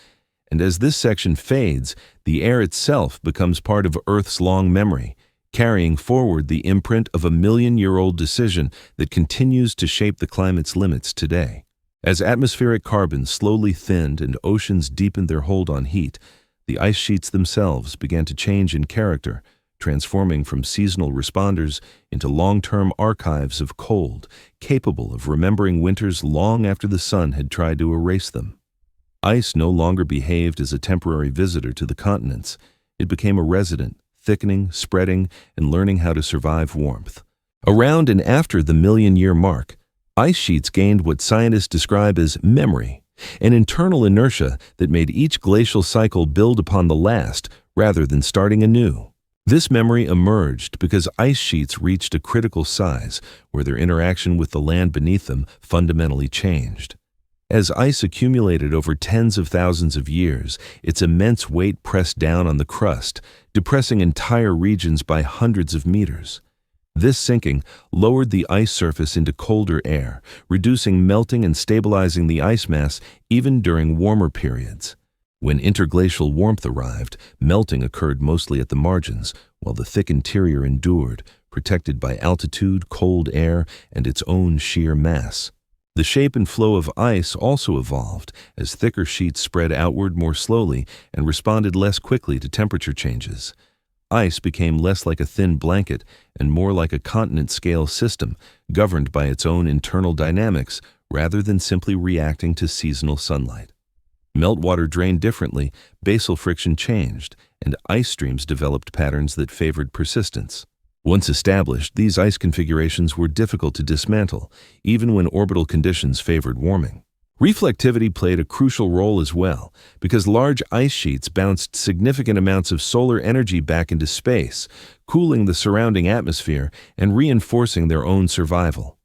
And as this section fades, the air itself becomes part of Earth's long memory, carrying forward the imprint of a million-year-old decision that continues to shape the climate's limits today. As atmospheric carbon slowly thinned and oceans deepened their hold on heat, the ice sheets themselves began to change in character, transforming from seasonal responders into long-term archives of cold, capable of remembering winters long after the sun had tried to erase them. Ice no longer behaved as a temporary visitor to the continents. It became a resident, thickening, spreading, and learning how to survive warmth. Around and after the million-year mark, ice sheets gained what scientists describe as memory, an internal inertia that made each glacial cycle build upon the last rather than starting anew. This memory emerged because ice sheets reached a critical size where their interaction with the land beneath them fundamentally changed. As ice accumulated over tens of thousands of years, its immense weight pressed down on the crust, depressing entire regions by hundreds of meters. This sinking lowered the ice surface into colder air, reducing melting and stabilizing the ice mass even during warmer periods. When interglacial warmth arrived, melting occurred mostly at the margins, while the thick interior endured, protected by altitude, cold air, and its own sheer mass. The shape and flow of ice also evolved as thicker sheets spread outward more slowly and responded less quickly to temperature changes. Ice became less like a thin blanket and more like a continent-scale system governed by its own internal dynamics rather than simply reacting to seasonal sunlight. Meltwater drained differently, basal friction changed, and ice streams developed patterns that favored persistence. Once established, these ice configurations were difficult to dismantle, even when orbital conditions favored warming. Reflectivity played a crucial role as well, because large ice sheets bounced significant amounts of solar energy back into space, cooling the surrounding atmosphere and reinforcing their own survival.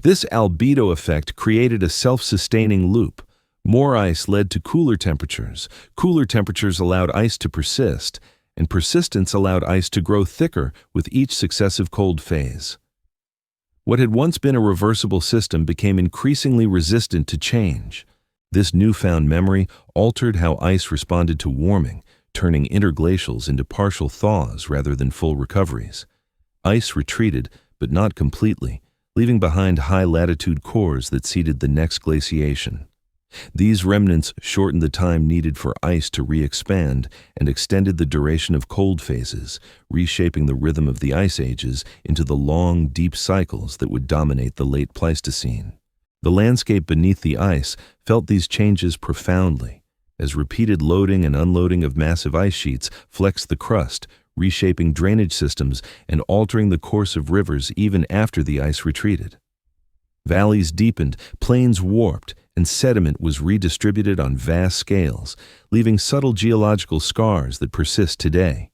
This albedo effect created a self-sustaining loop. More ice led to cooler temperatures allowed ice to persist, and persistence allowed ice to grow thicker with each successive cold phase. What had once been a reversible system became increasingly resistant to change. This newfound memory altered how ice responded to warming, turning interglacials into partial thaws rather than full recoveries. Ice retreated, but not completely, leaving behind high-latitude cores that seeded the next glaciation. These remnants shortened the time needed for ice to re-expand and extended the duration of cold phases, reshaping the rhythm of the ice ages into the long, deep cycles that would dominate the late Pleistocene. The landscape beneath the ice felt these changes profoundly, as repeated loading and unloading of massive ice sheets flexed the crust, reshaping drainage systems and altering the course of rivers even after the ice retreated. Valleys deepened, plains warped, and sediment was redistributed on vast scales, leaving subtle geological scars that persist today.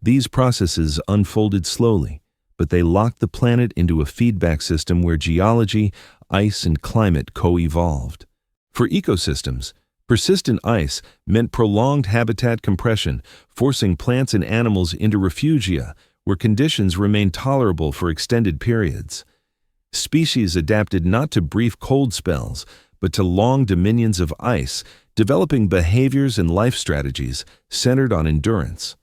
These processes unfolded slowly, but they locked the planet into a feedback system where geology, ice, and climate co-evolved. For ecosystems, persistent ice meant prolonged habitat compression, forcing plants and animals into refugia, where conditions remained tolerable for extended periods. Species adapted not to brief cold spells, but to long dominions of ice, developing behaviors and life strategies centered on endurance.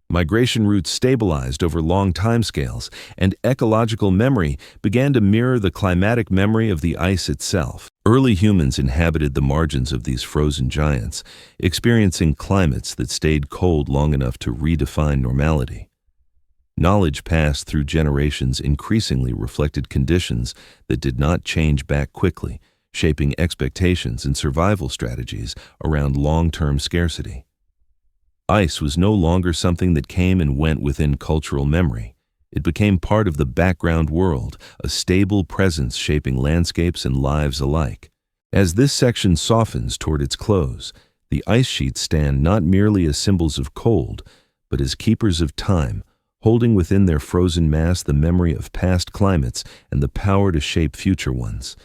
Migration routes stabilized over long timescales, and ecological memory began to mirror the climatic memory of the ice itself. Early humans inhabited the margins of these frozen giants, experiencing climates that stayed cold long enough to redefine normality. Knowledge passed through generations increasingly reflected conditions that did not change back quickly, shaping expectations and survival strategies around long-term scarcity. Ice was no longer something that came and went within cultural memory. It became part of the background world, a stable presence shaping landscapes and lives alike. As this section softens toward its close, the ice sheets stand not merely as symbols of cold, but as keepers of time, holding within their frozen mass the memory of past climates and the power to shape future ones.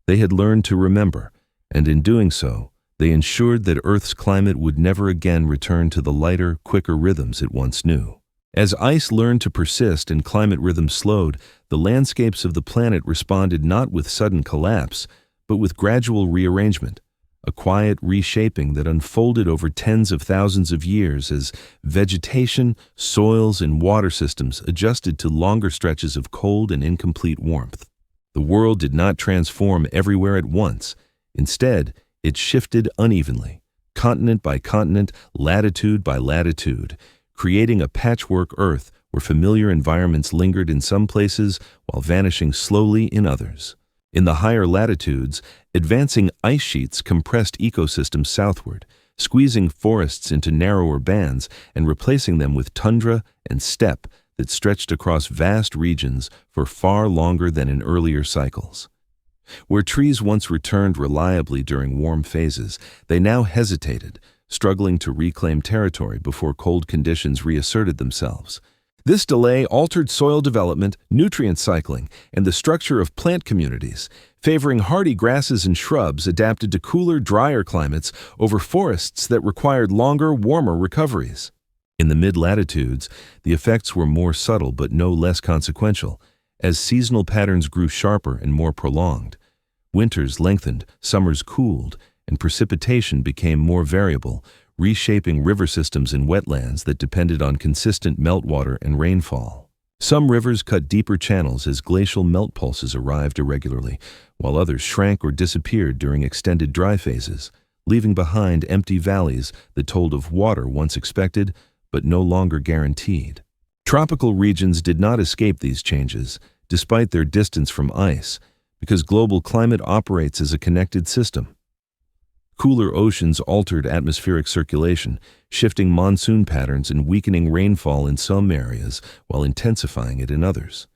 They had learned to remember, and in doing so, they ensured that Earth's climate would never again return to the lighter, quicker rhythms it once knew. As ice learned to persist and climate rhythms slowed, the landscapes of the planet responded not with sudden collapse, but with gradual rearrangement, a quiet reshaping that unfolded over tens of thousands of years as vegetation, soils, and water systems adjusted to longer stretches of cold and incomplete warmth. The world did not transform everywhere at once. Instead, it shifted unevenly, continent by continent, latitude by latitude, creating a patchwork Earth where familiar environments lingered in some places while vanishing slowly in others. In the higher latitudes, advancing ice sheets compressed ecosystems southward, squeezing forests into narrower bands and replacing them with tundra and steppe that stretched across vast regions for far longer than in earlier cycles. Where trees once returned reliably during warm phases, they now hesitated, struggling to reclaim territory before cold conditions reasserted themselves. This delay altered soil development, nutrient cycling, and the structure of plant communities, favoring hardy grasses and shrubs adapted to cooler, drier climates over forests that required longer, warmer recoveries. In the mid-latitudes, the effects were more subtle but no less consequential, as seasonal patterns grew sharper and more prolonged. Winters lengthened, summers cooled, and precipitation became more variable, reshaping river systems and wetlands that depended on consistent meltwater and rainfall. Some rivers cut deeper channels as glacial melt pulses arrived irregularly, while others shrank or disappeared during extended dry phases, leaving behind empty valleys that told of water once expected but no longer guaranteed. Tropical regions did not escape these changes, despite their distance from ice, because global climate operates as a connected system. Cooler oceans altered atmospheric circulation, shifting monsoon patterns and weakening rainfall in some areas while intensifying it in others.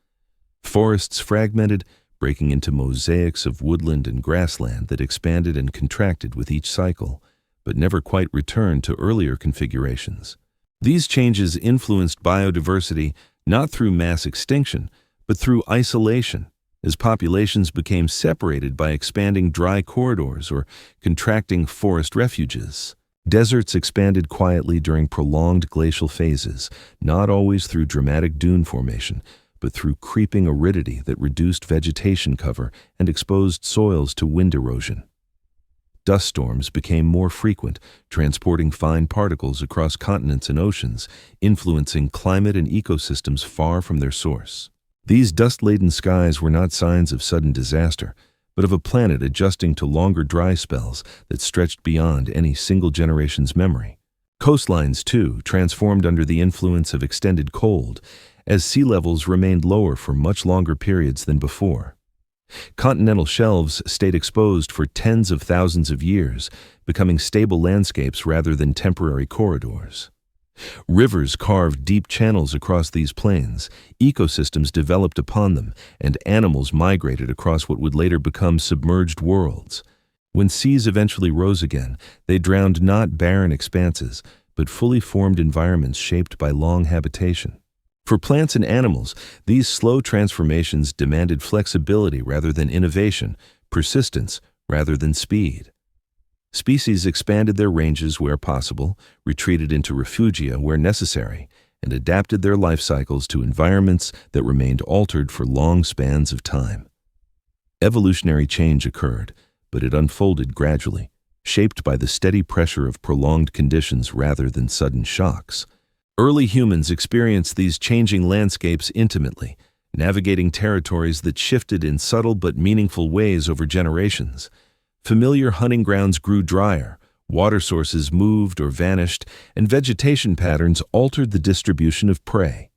Forests fragmented, breaking into mosaics of woodland and grassland that expanded and contracted with each cycle, but never quite returned to earlier configurations. These changes influenced biodiversity not through mass extinction, but through isolation, as populations became separated by expanding dry corridors or contracting forest refuges. Deserts expanded quietly during prolonged glacial phases, not always through dramatic dune formation, but through creeping aridity that reduced vegetation cover and exposed soils to wind erosion. Dust storms became more frequent, transporting fine particles across continents and oceans, influencing climate and ecosystems far from their source. These dust-laden skies were not signs of sudden disaster, but of a planet adjusting to longer dry spells that stretched beyond any single generation's memory. Coastlines, too, transformed under the influence of extended cold, as sea levels remained lower for much longer periods than before. Continental shelves stayed exposed for tens of thousands of years, becoming stable landscapes rather than temporary corridors. Rivers carved deep channels across these plains, ecosystems developed upon them, and animals migrated across what would later become submerged worlds. When seas eventually rose again, they drowned not barren expanses, but fully formed environments shaped by long habitation. For plants and animals, these slow transformations demanded flexibility rather than innovation, persistence rather than speed. Species expanded their ranges where possible, retreated into refugia where necessary, and adapted their life cycles to environments that remained altered for long spans of time. Evolutionary change occurred, but it unfolded gradually, shaped by the steady pressure of prolonged conditions rather than sudden shocks. Early humans experienced these changing landscapes intimately, navigating territories that shifted in subtle but meaningful ways over generations. Familiar hunting grounds grew drier, water sources moved or vanished, and vegetation patterns altered the distribution of prey.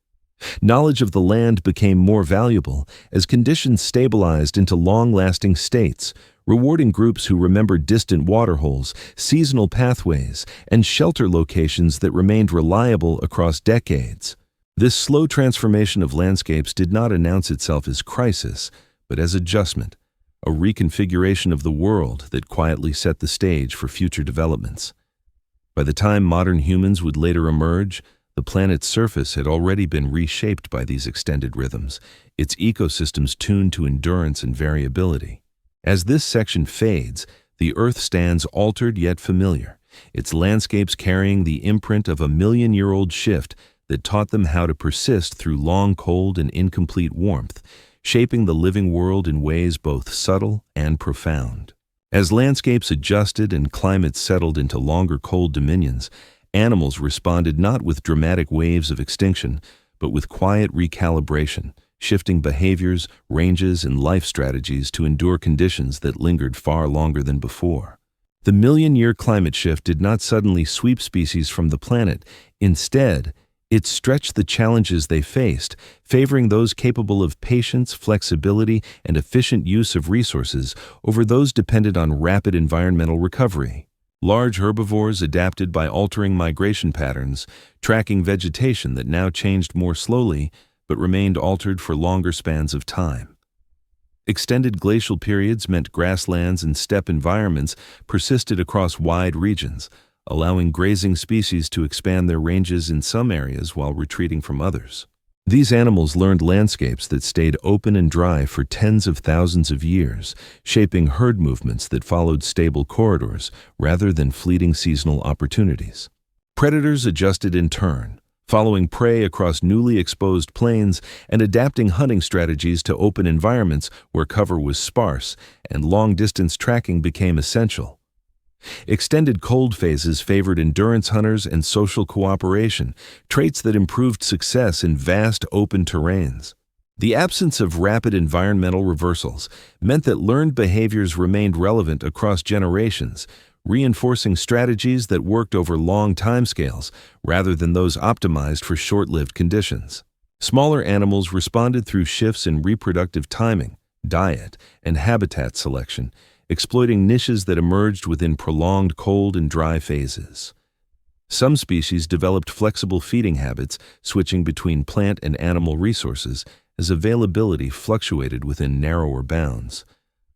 Knowledge of the land became more valuable as conditions stabilized into long-lasting states, rewarding groups who remembered distant waterholes, seasonal pathways, and shelter locations that remained reliable across decades. This slow transformation of landscapes did not announce itself as crisis, but as adjustment, a reconfiguration of the world that quietly set the stage for future developments. By the time modern humans would later emerge, the planet's surface had already been reshaped by these extended rhythms, its ecosystems tuned to endurance and variability. As this section fades, the Earth stands altered yet familiar, its landscapes carrying the imprint of a million-year-old shift that taught them how to persist through long cold and incomplete warmth, shaping the living world in ways both subtle and profound. As landscapes adjusted and climates settled into longer cold dominions, animals responded not with dramatic waves of extinction, but with quiet recalibration, shifting behaviors, ranges, and life strategies to endure conditions that lingered far longer than before. The million-year climate shift did not suddenly sweep species from the planet. Instead, it stretched the challenges they faced, favoring those capable of patience, flexibility, and efficient use of resources over those dependent on rapid environmental recovery. Large herbivores adapted by altering migration patterns, tracking vegetation that now changed more slowly but remained altered for longer spans of time. Extended glacial periods meant grasslands and steppe environments persisted across wide regions, allowing grazing species to expand their ranges in some areas while retreating from others. These animals learned landscapes that stayed open and dry for tens of thousands of years, shaping herd movements that followed stable corridors rather than fleeting seasonal opportunities. Predators adjusted in turn, following prey across newly exposed plains and adapting hunting strategies to open environments where cover was sparse and long-distance tracking became essential. Extended cold phases favored endurance hunters and social cooperation, traits that improved success in vast open terrains. The absence of rapid environmental reversals meant that learned behaviors remained relevant across generations, reinforcing strategies that worked over long timescales rather than those optimized for short-lived conditions. Smaller animals responded through shifts in reproductive timing, diet, and habitat selection, exploiting niches that emerged within prolonged cold and dry phases. Some species developed flexible feeding habits, switching between plant and animal resources as availability fluctuated within narrower bounds.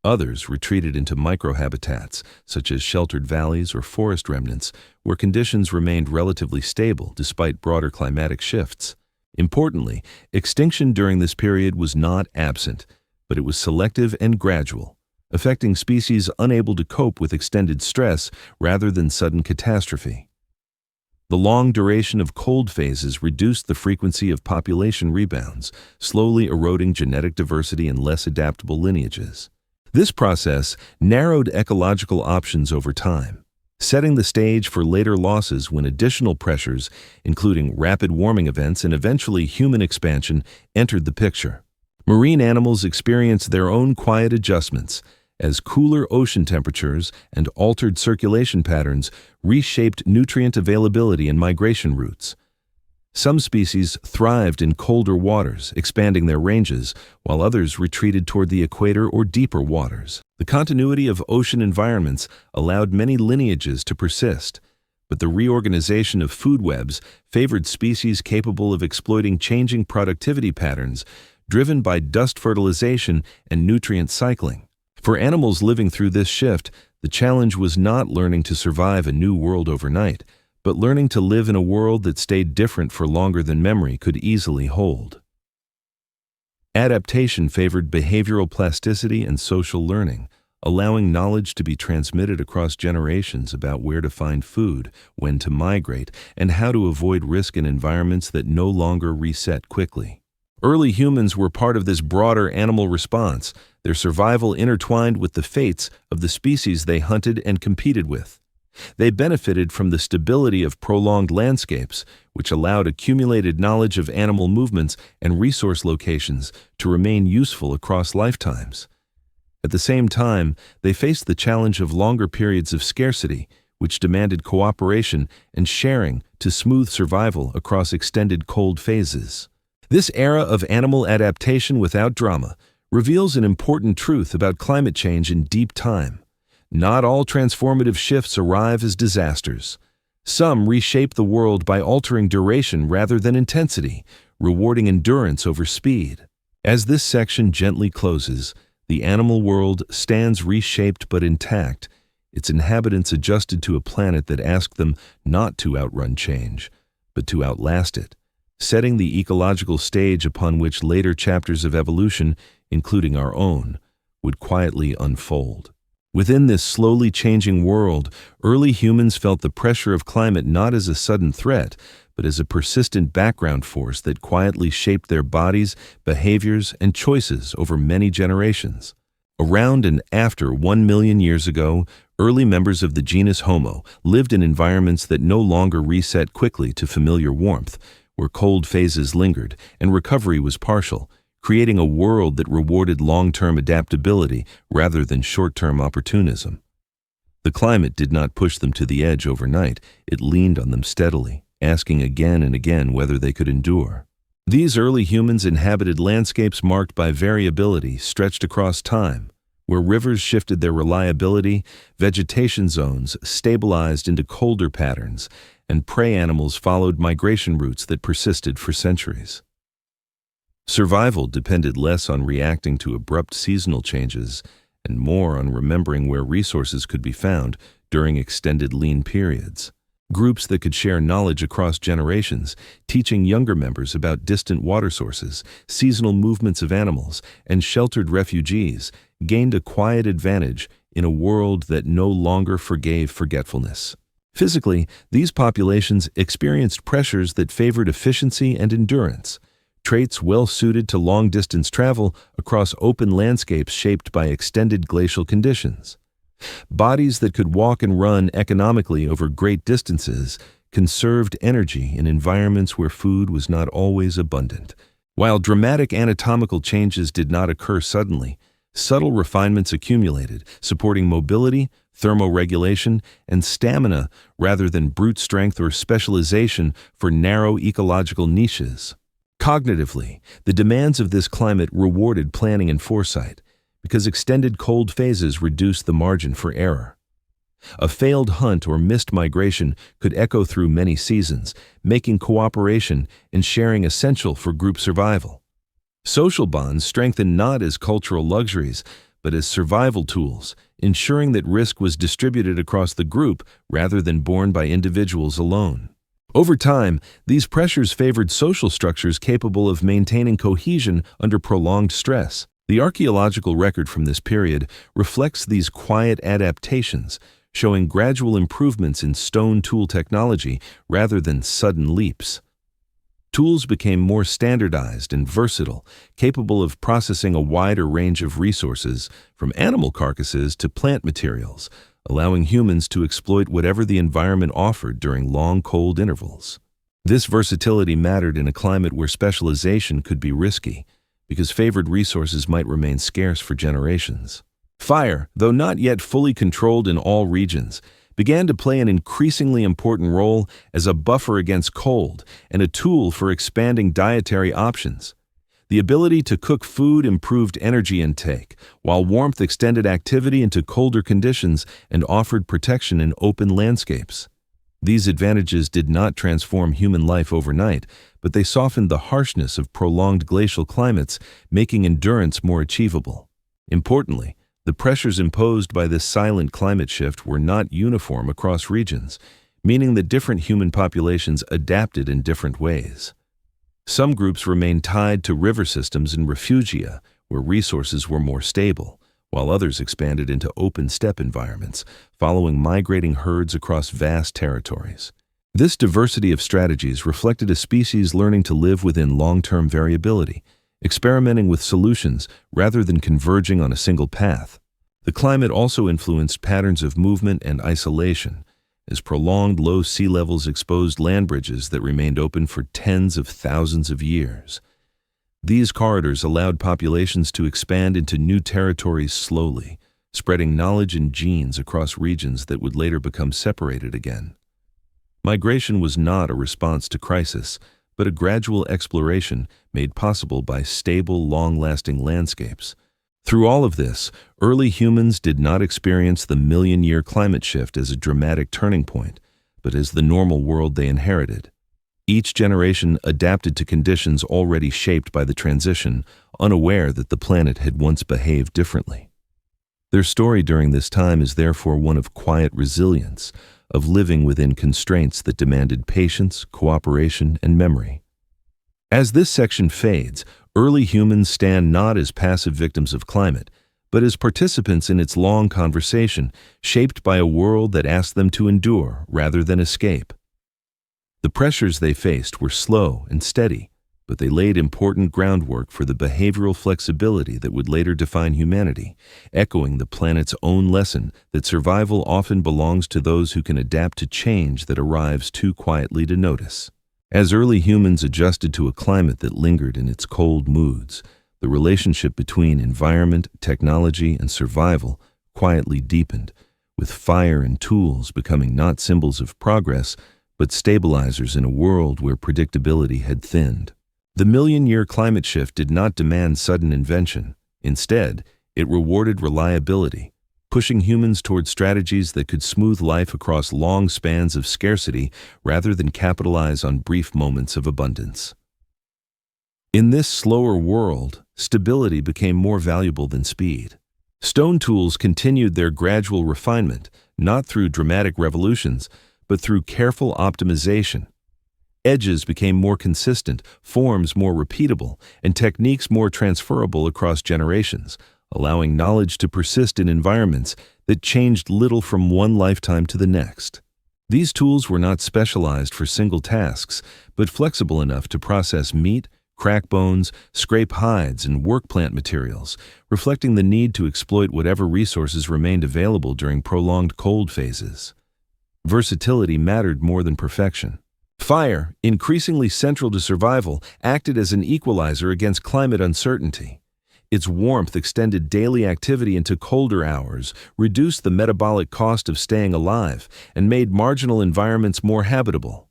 Others retreated into microhabitats, such as sheltered valleys or forest remnants, where conditions remained relatively stable despite broader climatic shifts. Importantly, extinction during this period was not absent, but it was selective and gradual, affecting species unable to cope with extended stress rather than sudden catastrophe. The long duration of cold phases reduced the frequency of population rebounds, slowly eroding genetic diversity in less adaptable lineages. This process narrowed ecological options over time, setting the stage for later losses when additional pressures, including rapid warming events and eventually human expansion, entered the picture. Marine animals experienced their own quiet adjustments, as cooler ocean temperatures and altered circulation patterns reshaped nutrient availability and migration routes. Some species thrived in colder waters, expanding their ranges, while others retreated toward the equator or deeper waters. The continuity of ocean environments allowed many lineages to persist, but the reorganization of food webs favored species capable of exploiting changing productivity patterns driven by dust fertilization and nutrient cycling. For animals living through this shift, the challenge was not learning to survive a new world overnight, but learning to live in a world that stayed different for longer than memory could easily hold. Adaptation favored behavioral plasticity and social learning, allowing knowledge to be transmitted across generations about where to find food, when to migrate, and how to avoid risk in environments that no longer reset quickly. Early humans were part of this broader animal response, their survival intertwined with the fates of the species they hunted and competed with. They benefited from the stability of prolonged landscapes, which allowed accumulated knowledge of animal movements and resource locations to remain useful across lifetimes. At the same time, they faced the challenge of longer periods of scarcity, which demanded cooperation and sharing to smooth survival across extended cold phases. This era of animal adaptation without drama reveals an important truth about climate change in deep time. Not all transformative shifts arrive as disasters. Some reshape the world by altering duration rather than intensity, rewarding endurance over speed. As this section gently closes, the animal world stands reshaped but intact, its inhabitants adjusted to a planet that asked them not to outrun change, but to outlast it, setting the ecological stage upon which later chapters of evolution, including our own, would quietly unfold. Within this slowly changing world, early humans felt the pressure of climate not as a sudden threat, but as a persistent background force that quietly shaped their bodies, behaviors, and choices over many generations. Around and after 1 million years ago, early members of the genus Homo lived in environments that no longer reset quickly to familiar warmth, where cold phases lingered and recovery was partial, creating a world that rewarded long-term adaptability rather than short-term opportunism. The climate did not push them to the edge overnight, it leaned on them steadily, asking again and again whether they could endure. These early humans inhabited landscapes marked by variability stretched across time, where rivers shifted their reliability, vegetation zones stabilized into colder patterns, and prey animals followed migration routes that persisted for centuries. Survival depended less on reacting to abrupt seasonal changes and more on remembering where resources could be found during extended lean periods. Groups that could share knowledge across generations, teaching younger members about distant water sources, seasonal movements of animals, and sheltered refugees, gained a quiet advantage in a world that no longer forgave forgetfulness. Physically, these populations experienced pressures that favored efficiency and endurance, traits well suited to long-distance travel across open landscapes shaped by extended glacial conditions. Bodies that could walk and run economically over great distances conserved energy in environments where food was not always abundant. While dramatic anatomical changes did not occur suddenly, subtle refinements accumulated, supporting mobility, thermoregulation, and stamina rather than brute strength or specialization for narrow ecological niches. Cognitively, the demands of this climate rewarded planning and foresight, because extended cold phases reduced the margin for error. A failed hunt or missed migration could echo through many seasons, making cooperation and sharing essential for group survival. Social bonds strengthened not as cultural luxuries, but as survival tools, ensuring that risk was distributed across the group rather than borne by individuals alone. Over time, these pressures favored social structures capable of maintaining cohesion under prolonged stress. The archaeological record from this period reflects these quiet adaptations, showing gradual improvements in stone tool technology rather than sudden leaps. Tools became more standardized and versatile, capable of processing a wider range of resources, from animal carcasses to plant materials, allowing humans to exploit whatever the environment offered during long, cold intervals. This versatility mattered in a climate where specialization could be risky, because favored resources might remain scarce for generations. Fire, though not yet fully controlled in all regions, began to play an increasingly important role as a buffer against cold and a tool for expanding dietary options. The ability to cook food improved energy intake, while warmth extended activity into colder conditions and offered protection in open landscapes. These advantages did not transform human life overnight, but they softened the harshness of prolonged glacial climates, making endurance more achievable. Importantly, the pressures imposed by this silent climate shift were not uniform across regions, meaning that different human populations adapted in different ways. Some groups remained tied to river systems and refugia, where resources were more stable, while others expanded into open steppe environments, following migrating herds across vast territories. This diversity of strategies reflected a species learning to live within long-term variability, experimenting with solutions rather than converging on a single path. The climate also influenced patterns of movement and isolation, as prolonged low sea levels exposed land bridges that remained open for tens of thousands of years. These corridors allowed populations to expand into new territories slowly, spreading knowledge and genes across regions that would later become separated again. Migration was not a response to crisis, but but a gradual exploration made possible by stable, long-lasting landscapes. Through all of this, early humans did not experience the million-year climate shift as a dramatic turning point, but as the normal world they inherited. Each generation adapted to conditions already shaped by the transition, unaware that the planet had once behaved differently. Their story during this time is therefore one of quiet resilience, of living within constraints that demanded patience, cooperation, and memory. As this section fades, early humans stand not as passive victims of climate, but as participants in its long conversation, shaped by a world that asked them to endure rather than escape. The pressures they faced were slow and steady, but they laid important groundwork for the behavioral flexibility that would later define humanity, echoing the planet's own lesson that survival often belongs to those who can adapt to change that arrives too quietly to notice. As early humans adjusted to a climate that lingered in its cold moods, the relationship between environment, technology, and survival quietly deepened, with fire and tools becoming not symbols of progress, but stabilizers in a world where predictability had thinned. The million-year climate shift did not demand sudden invention. Instead, it rewarded reliability, pushing humans toward strategies that could smooth life across long spans of scarcity rather than capitalize on brief moments of abundance. In this slower world, stability became more valuable than speed. Stone tools continued their gradual refinement, not through dramatic revolutions, but through careful optimization. Edges became more consistent, forms more repeatable, and techniques more transferable across generations, allowing knowledge to persist in environments that changed little from one lifetime to the next. These tools were not specialized for single tasks, but flexible enough to process meat, crack bones, scrape hides, and work plant materials, reflecting the need to exploit whatever resources remained available during prolonged cold phases. Versatility mattered more than perfection. Fire, increasingly central to survival, acted as an equalizer against climate uncertainty. Its warmth extended daily activity into colder hours, reduced the metabolic cost of staying alive, and made marginal environments more habitable.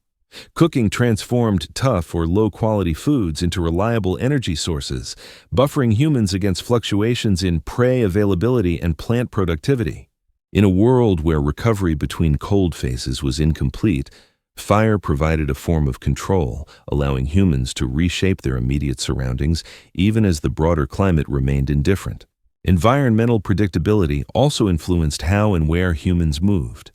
Cooking transformed tough or low-quality foods into reliable energy sources, buffering humans against fluctuations in prey availability and plant productivity. In a world where recovery between cold phases was incomplete, fire provided a form of control, allowing humans to reshape their immediate surroundings even as the broader climate remained indifferent. Environmental predictability also influenced how and where humans moved.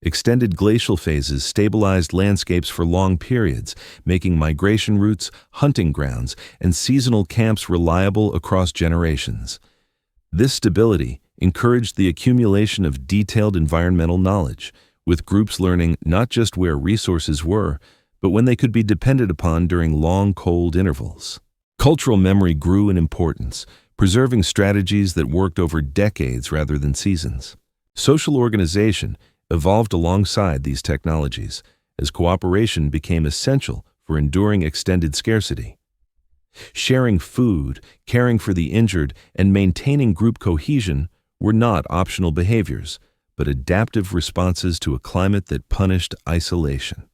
Extended glacial phases stabilized landscapes for long periods, making migration routes, hunting grounds, and seasonal camps reliable across generations. This stability encouraged the accumulation of detailed environmental knowledge, with groups learning not just where resources were, but when they could be depended upon during long, cold intervals. Cultural memory grew in importance, preserving strategies that worked over decades rather than seasons. Social organization evolved alongside these technologies, as cooperation became essential for enduring extended scarcity. Sharing food, caring for the injured, and maintaining group cohesion were not optional behaviors, but adaptive responses to a climate that punished isolation.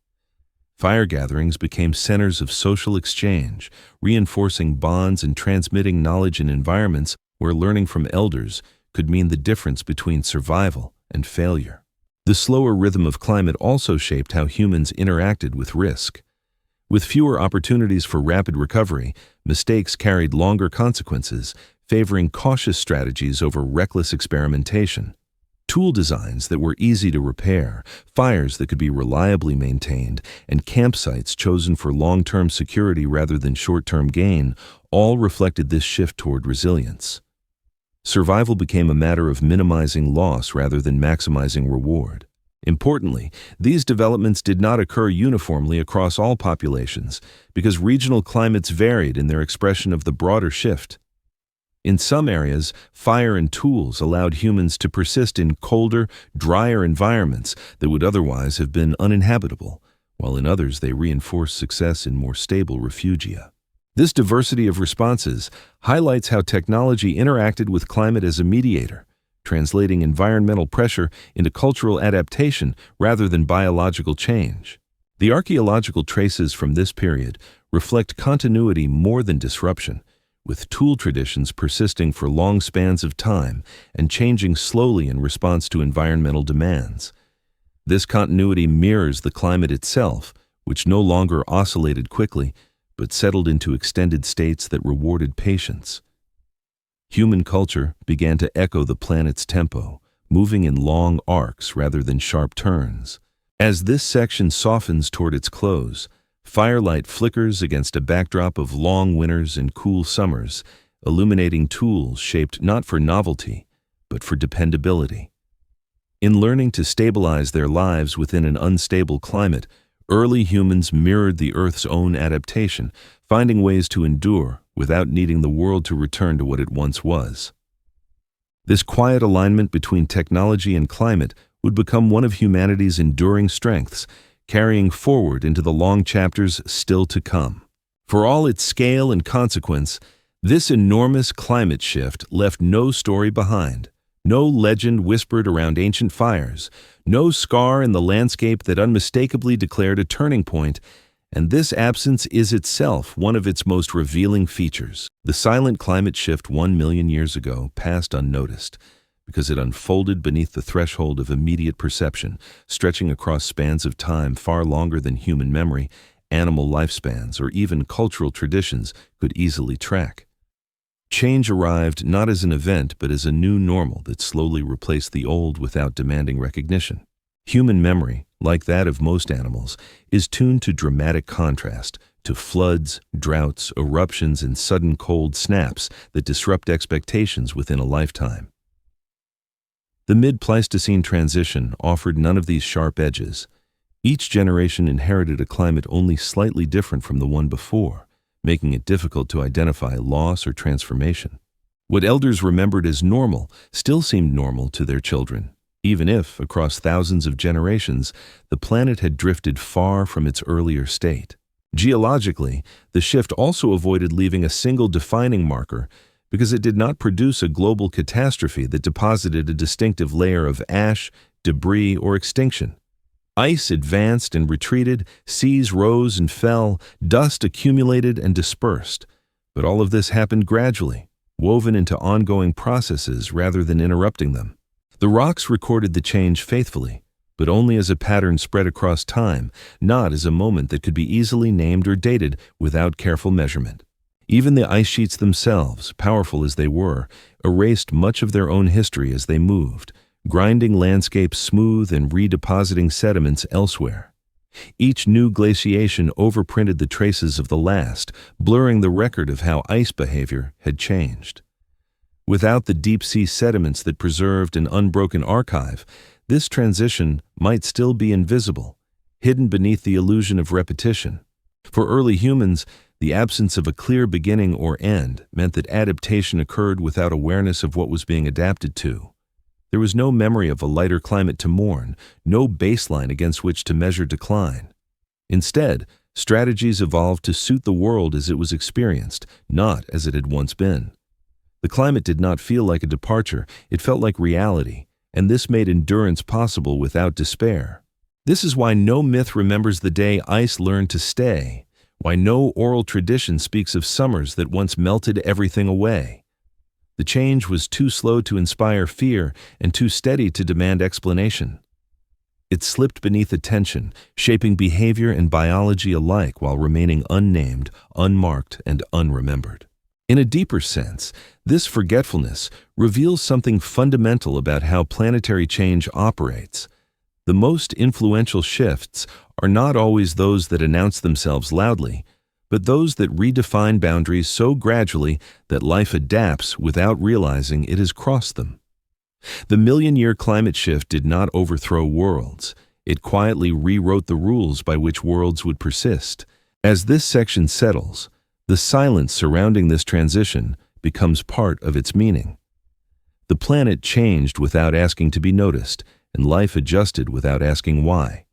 Fire gatherings became centers of social exchange, reinforcing bonds and transmitting knowledge in environments where learning from elders could mean the difference between survival and failure. The slower rhythm of climate also shaped how humans interacted with risk. With fewer opportunities for rapid recovery, mistakes carried longer consequences, favoring cautious strategies over reckless experimentation. Tool designs that were easy to repair, fires that could be reliably maintained, and campsites chosen for long-term security rather than short-term gain all reflected this shift toward resilience. Survival became a matter of minimizing loss rather than maximizing reward. Importantly, these developments did not occur uniformly across all populations because regional climates varied in their expression of the broader shift. In some areas, fire and tools allowed humans to persist in colder, drier environments that would otherwise have been uninhabitable, while in others they reinforced success in more stable refugia. This diversity of responses highlights how technology interacted with climate as a mediator, translating environmental pressure into cultural adaptation rather than biological change. The archaeological traces from this period reflect continuity more than disruption, with tool traditions persisting for long spans of time and changing slowly in response to environmental demands. This continuity mirrors the climate itself, which no longer oscillated quickly, but settled into extended states that rewarded patience. Human culture began to echo the planet's tempo, moving in long arcs rather than sharp turns. As this section softens toward its close, firelight flickers against a backdrop of long winters and cool summers, illuminating tools shaped not for novelty, but for dependability. In learning to stabilize their lives within an unstable climate, early humans mirrored the Earth's own adaptation, finding ways to endure without needing the world to return to what it once was. This quiet alignment between technology and climate would become one of humanity's enduring strengths, carrying forward into the long chapters still to come. For all its scale and consequence, this enormous climate shift left no story behind, no legend whispered around ancient fires, no scar in the landscape that unmistakably declared a turning point, and this absence is itself one of its most revealing features. The silent climate shift 1 million years ago passed unnoticed, because it unfolded beneath the threshold of immediate perception, stretching across spans of time far longer than human memory, animal lifespans, or even cultural traditions could easily track. Change arrived not as an event, but as a new normal that slowly replaced the old without demanding recognition. Human memory, like that of most animals, is tuned to dramatic contrast, to floods, droughts, eruptions, and sudden cold snaps that disrupt expectations within a lifetime. The mid-Pleistocene transition offered none of these sharp edges. Each generation inherited a climate only slightly different from the one before, making it difficult to identify loss or transformation. What elders remembered as normal still seemed normal to their children, even if, across thousands of generations, the planet had drifted far from its earlier state. Geologically, the shift also avoided leaving a single defining marker, because it did not produce a global catastrophe that deposited a distinctive layer of ash, debris, or extinction. Ice advanced and retreated, seas rose and fell, dust accumulated and dispersed. But all of this happened gradually, woven into ongoing processes rather than interrupting them. The rocks recorded the change faithfully, but only as a pattern spread across time, not as a moment that could be easily named or dated without careful measurement. Even the ice sheets themselves, powerful as they were, erased much of their own history as they moved, grinding landscapes smooth and redepositing sediments elsewhere. Each new glaciation overprinted the traces of the last, blurring the record of how ice behavior had changed. Without the deep-sea sediments that preserved an unbroken archive, this transition might still be invisible, hidden beneath the illusion of repetition. For early humans, the absence of a clear beginning or end meant that adaptation occurred without awareness of what was being adapted to. There was no memory of a lighter climate to mourn, no baseline against which to measure decline. Instead, strategies evolved to suit the world as it was experienced, not as it had once been. The climate did not feel like a departure, it felt like reality, and this made endurance possible without despair. This is why no myth remembers the day ice learned to stay, why no oral tradition speaks of summers that once melted everything away. The change was too slow to inspire fear and too steady to demand explanation. It slipped beneath attention, shaping behavior and biology alike while remaining unnamed, unmarked, and unremembered. In a deeper sense, this forgetfulness reveals something fundamental about how planetary change operates. The most influential shifts are not always those that announce themselves loudly, but those that redefine boundaries so gradually that life adapts without realizing it has crossed them. The million-year climate shift did not overthrow worlds. It quietly rewrote the rules by which worlds would persist. As this section settles, the silence surrounding this transition becomes part of its meaning. The planet changed without asking to be noticed, and life adjusted without asking why.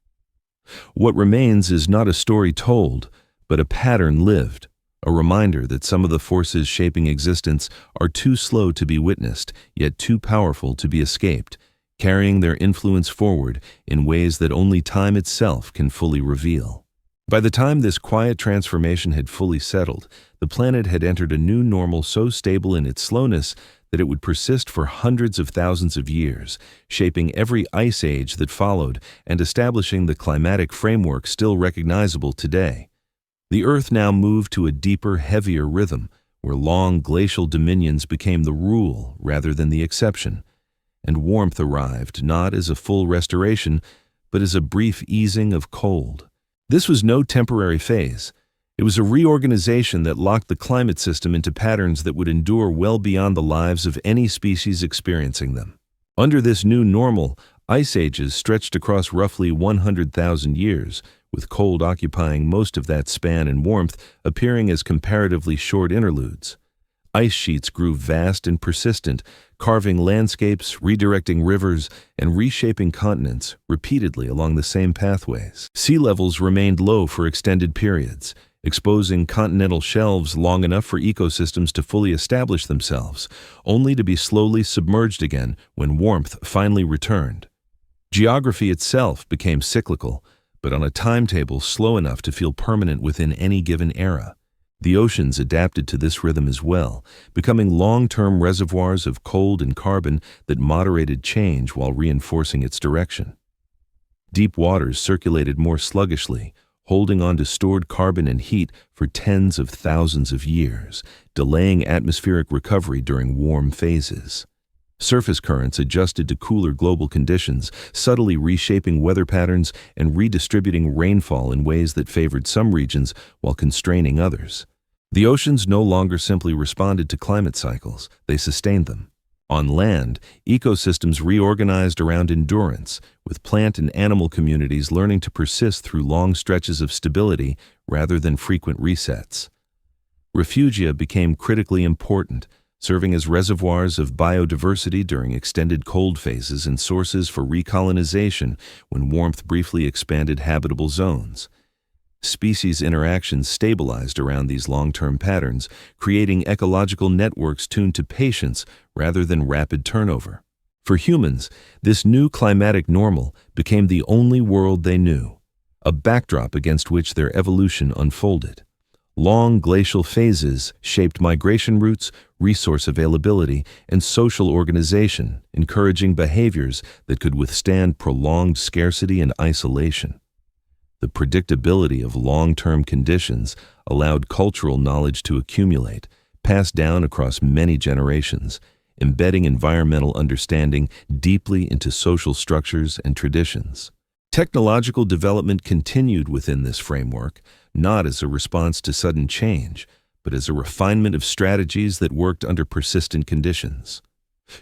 What remains is not a story told, but a pattern lived, a reminder that some of the forces shaping existence are too slow to be witnessed, yet too powerful to be escaped, carrying their influence forward in ways that only time itself can fully reveal. By the time this quiet transformation had fully settled, the planet had entered a new normal so stable in its slowness that it would persist for hundreds of thousands of years, shaping every ice age that followed and establishing the climatic framework still recognizable today. The Earth now moved to a deeper, heavier rhythm, where long glacial dominions became the rule rather than the exception, and warmth arrived not as a full restoration, but as a brief easing of cold. This was no temporary phase. It was a reorganization that locked the climate system into patterns that would endure well beyond the lives of any species experiencing them. Under this new normal, ice ages stretched across roughly 100,000 years, with cold occupying most of that span and warmth appearing as comparatively short interludes. Ice sheets grew vast and persistent, carving landscapes, redirecting rivers, and reshaping continents repeatedly along the same pathways. Sea levels remained low for extended periods, exposing continental shelves long enough for ecosystems to fully establish themselves, only to be slowly submerged again when warmth finally returned. Geography itself became cyclical, but on a timetable slow enough to feel permanent within any given era. The oceans adapted to this rhythm as well, becoming long-term reservoirs of cold and carbon that moderated change while reinforcing its direction. Deep waters circulated more sluggishly, holding on to stored carbon and heat for tens of thousands of years, delaying atmospheric recovery during warm phases. Surface currents adjusted to cooler global conditions, subtly reshaping weather patterns and redistributing rainfall in ways that favored some regions while constraining others. The oceans no longer simply responded to climate cycles, they sustained them. On land, ecosystems reorganized around endurance, with plant and animal communities learning to persist through long stretches of stability rather than frequent resets. Refugia became critically important, serving as reservoirs of biodiversity during extended cold phases and sources for recolonization when warmth briefly expanded habitable zones. Species interactions stabilized around these long-term patterns, creating ecological networks tuned to patience rather than rapid turnover. For humans, this new climatic normal became the only world they knew, a backdrop against which their evolution unfolded. Long glacial phases shaped migration routes, resource availability, and social organization, encouraging behaviors that could withstand prolonged scarcity and isolation. The predictability of long-term conditions allowed cultural knowledge to accumulate, passed down across many generations, embedding environmental understanding deeply into social structures and traditions. Technological development continued within this framework, not as a response to sudden change, but as a refinement of strategies that worked under persistent conditions.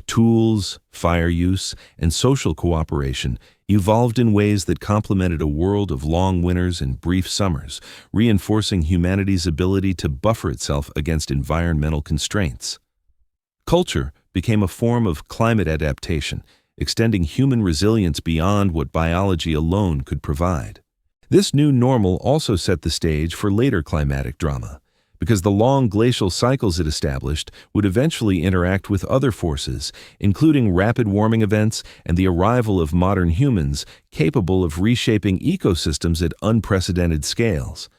Tools, fire use, and social cooperation evolved in ways that complemented a world of long winters and brief summers, reinforcing humanity's ability to buffer itself against environmental constraints. Culture became a form of climate adaptation, extending human resilience beyond what biology alone could provide. This new normal also set the stage for later climatic drama, because the long glacial cycles it established would eventually interact with other forces, including rapid warming events and the arrival of modern humans capable of reshaping ecosystems at unprecedented scales.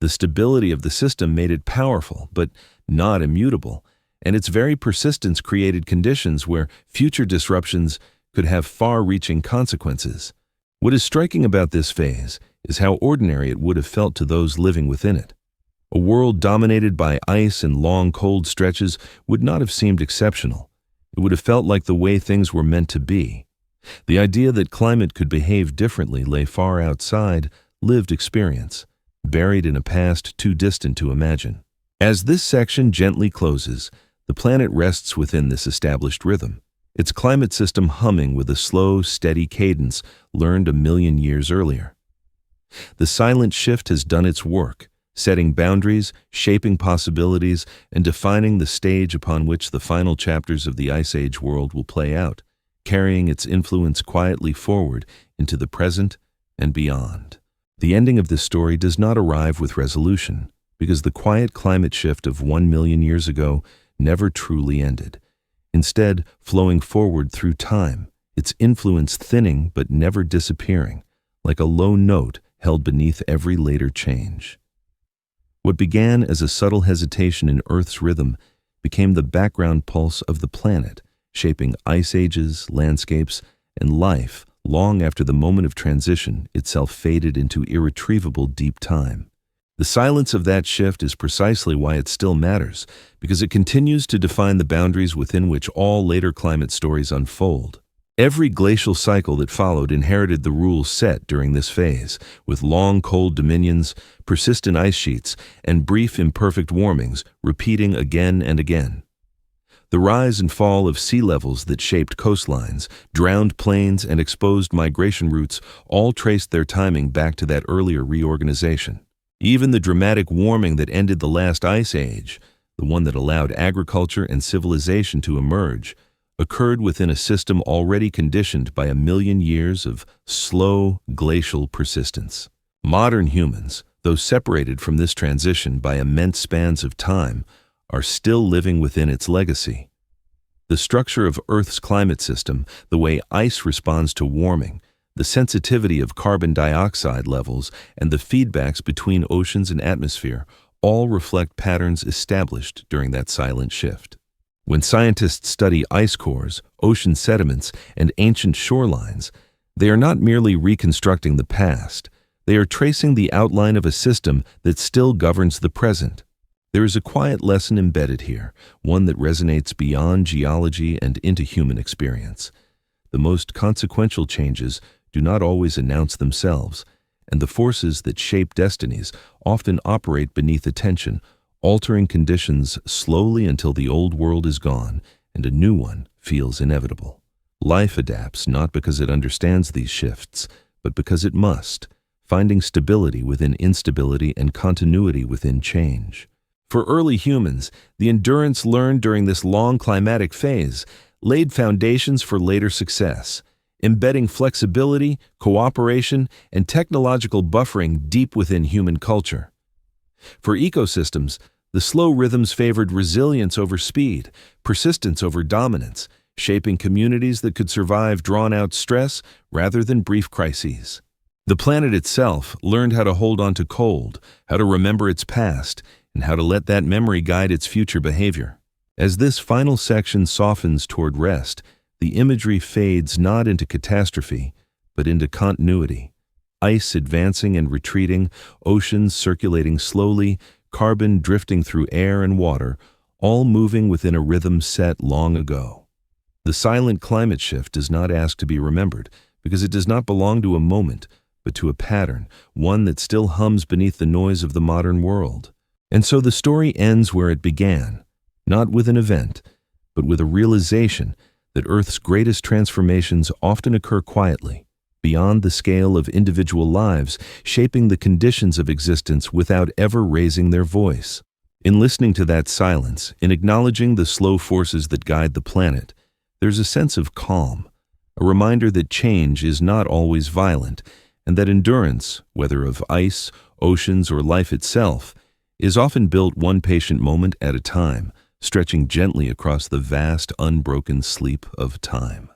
The stability of the system made it powerful, but not immutable, and its very persistence created conditions where future disruptions could have far-reaching consequences. What is striking about this phase is how ordinary it would have felt to those living within it. A world dominated by ice and long cold stretches would not have seemed exceptional. It would have felt like the way things were meant to be. The idea that climate could behave differently lay far outside lived experience, buried in a past too distant to imagine. As this section gently closes, the planet rests within this established rhythm, its climate system humming with a slow, steady cadence learned 1,000,000 years earlier. The silent shift has done its work, setting boundaries, shaping possibilities, and defining the stage upon which the final chapters of the Ice Age world will play out, carrying its influence quietly forward into the present and beyond. The ending of this story does not arrive with resolution, because the quiet climate shift of 1,000,000 years ago never truly ended. Instead, flowing forward through time, its influence thinning but never disappearing, like a low note held beneath every later change. What began as a subtle hesitation in Earth's rhythm became the background pulse of the planet, shaping ice ages, landscapes, and life long after the moment of transition itself faded into irretrievable deep time. The silence of that shift is precisely why it still matters, because it continues to define the boundaries within which all later climate stories unfold. Every glacial cycle that followed inherited the rules set during this phase, with long cold dominions, persistent ice sheets, and brief imperfect warmings repeating again and again. The rise and fall of sea levels that shaped coastlines, drowned plains, and exposed migration routes all traced their timing back to that earlier reorganization. Even the dramatic warming that ended the last ice age, the one that allowed agriculture and civilization to emerge, occurred within a system already conditioned by 1,000,000 years of slow, glacial persistence. Modern humans, though separated from this transition by immense spans of time, are still living within its legacy. The structure of Earth's climate system, the way ice responds to warming, the sensitivity of carbon dioxide levels, and the feedbacks between oceans and atmosphere all reflect patterns established during that silent shift. When scientists study ice cores, ocean sediments, and ancient shorelines, they are not merely reconstructing the past, they are tracing the outline of a system that still governs the present. There is a quiet lesson embedded here, one that resonates beyond geology and into human experience. The most consequential changes do not always announce themselves, and the forces that shape destinies often operate beneath attention, altering conditions slowly until the old world is gone and a new one feels inevitable. Life adapts not because it understands these shifts, but because it must, finding stability within instability and continuity within change. For early humans, the endurance learned during this long climatic phase laid foundations for later success, embedding flexibility, cooperation, and technological buffering deep within human culture. For ecosystems, the slow rhythms favored resilience over speed, persistence over dominance, shaping communities that could survive drawn-out stress rather than brief crises. The planet itself learned how to hold on to cold, how to remember its past, and how to let that memory guide its future behavior. As this final section softens toward rest, the imagery fades not into catastrophe, but into continuity. Ice advancing and retreating, oceans circulating slowly, carbon drifting through air and water, all moving within a rhythm set long ago. The silent climate shift does not ask to be remembered, because it does not belong to a moment, but to a pattern, one that still hums beneath the noise of the modern world. And so the story ends where it began, not with an event, but with a realization that Earth's greatest transformations often occur quietly, beyond the scale of individual lives, shaping the conditions of existence without ever raising their voice. In listening to that silence, in acknowledging the slow forces that guide the planet, there's a sense of calm, a reminder that change is not always violent, and that endurance, whether of ice, oceans, or life itself, is often built one patient moment at a time, stretching gently across the vast, unbroken sleep of time.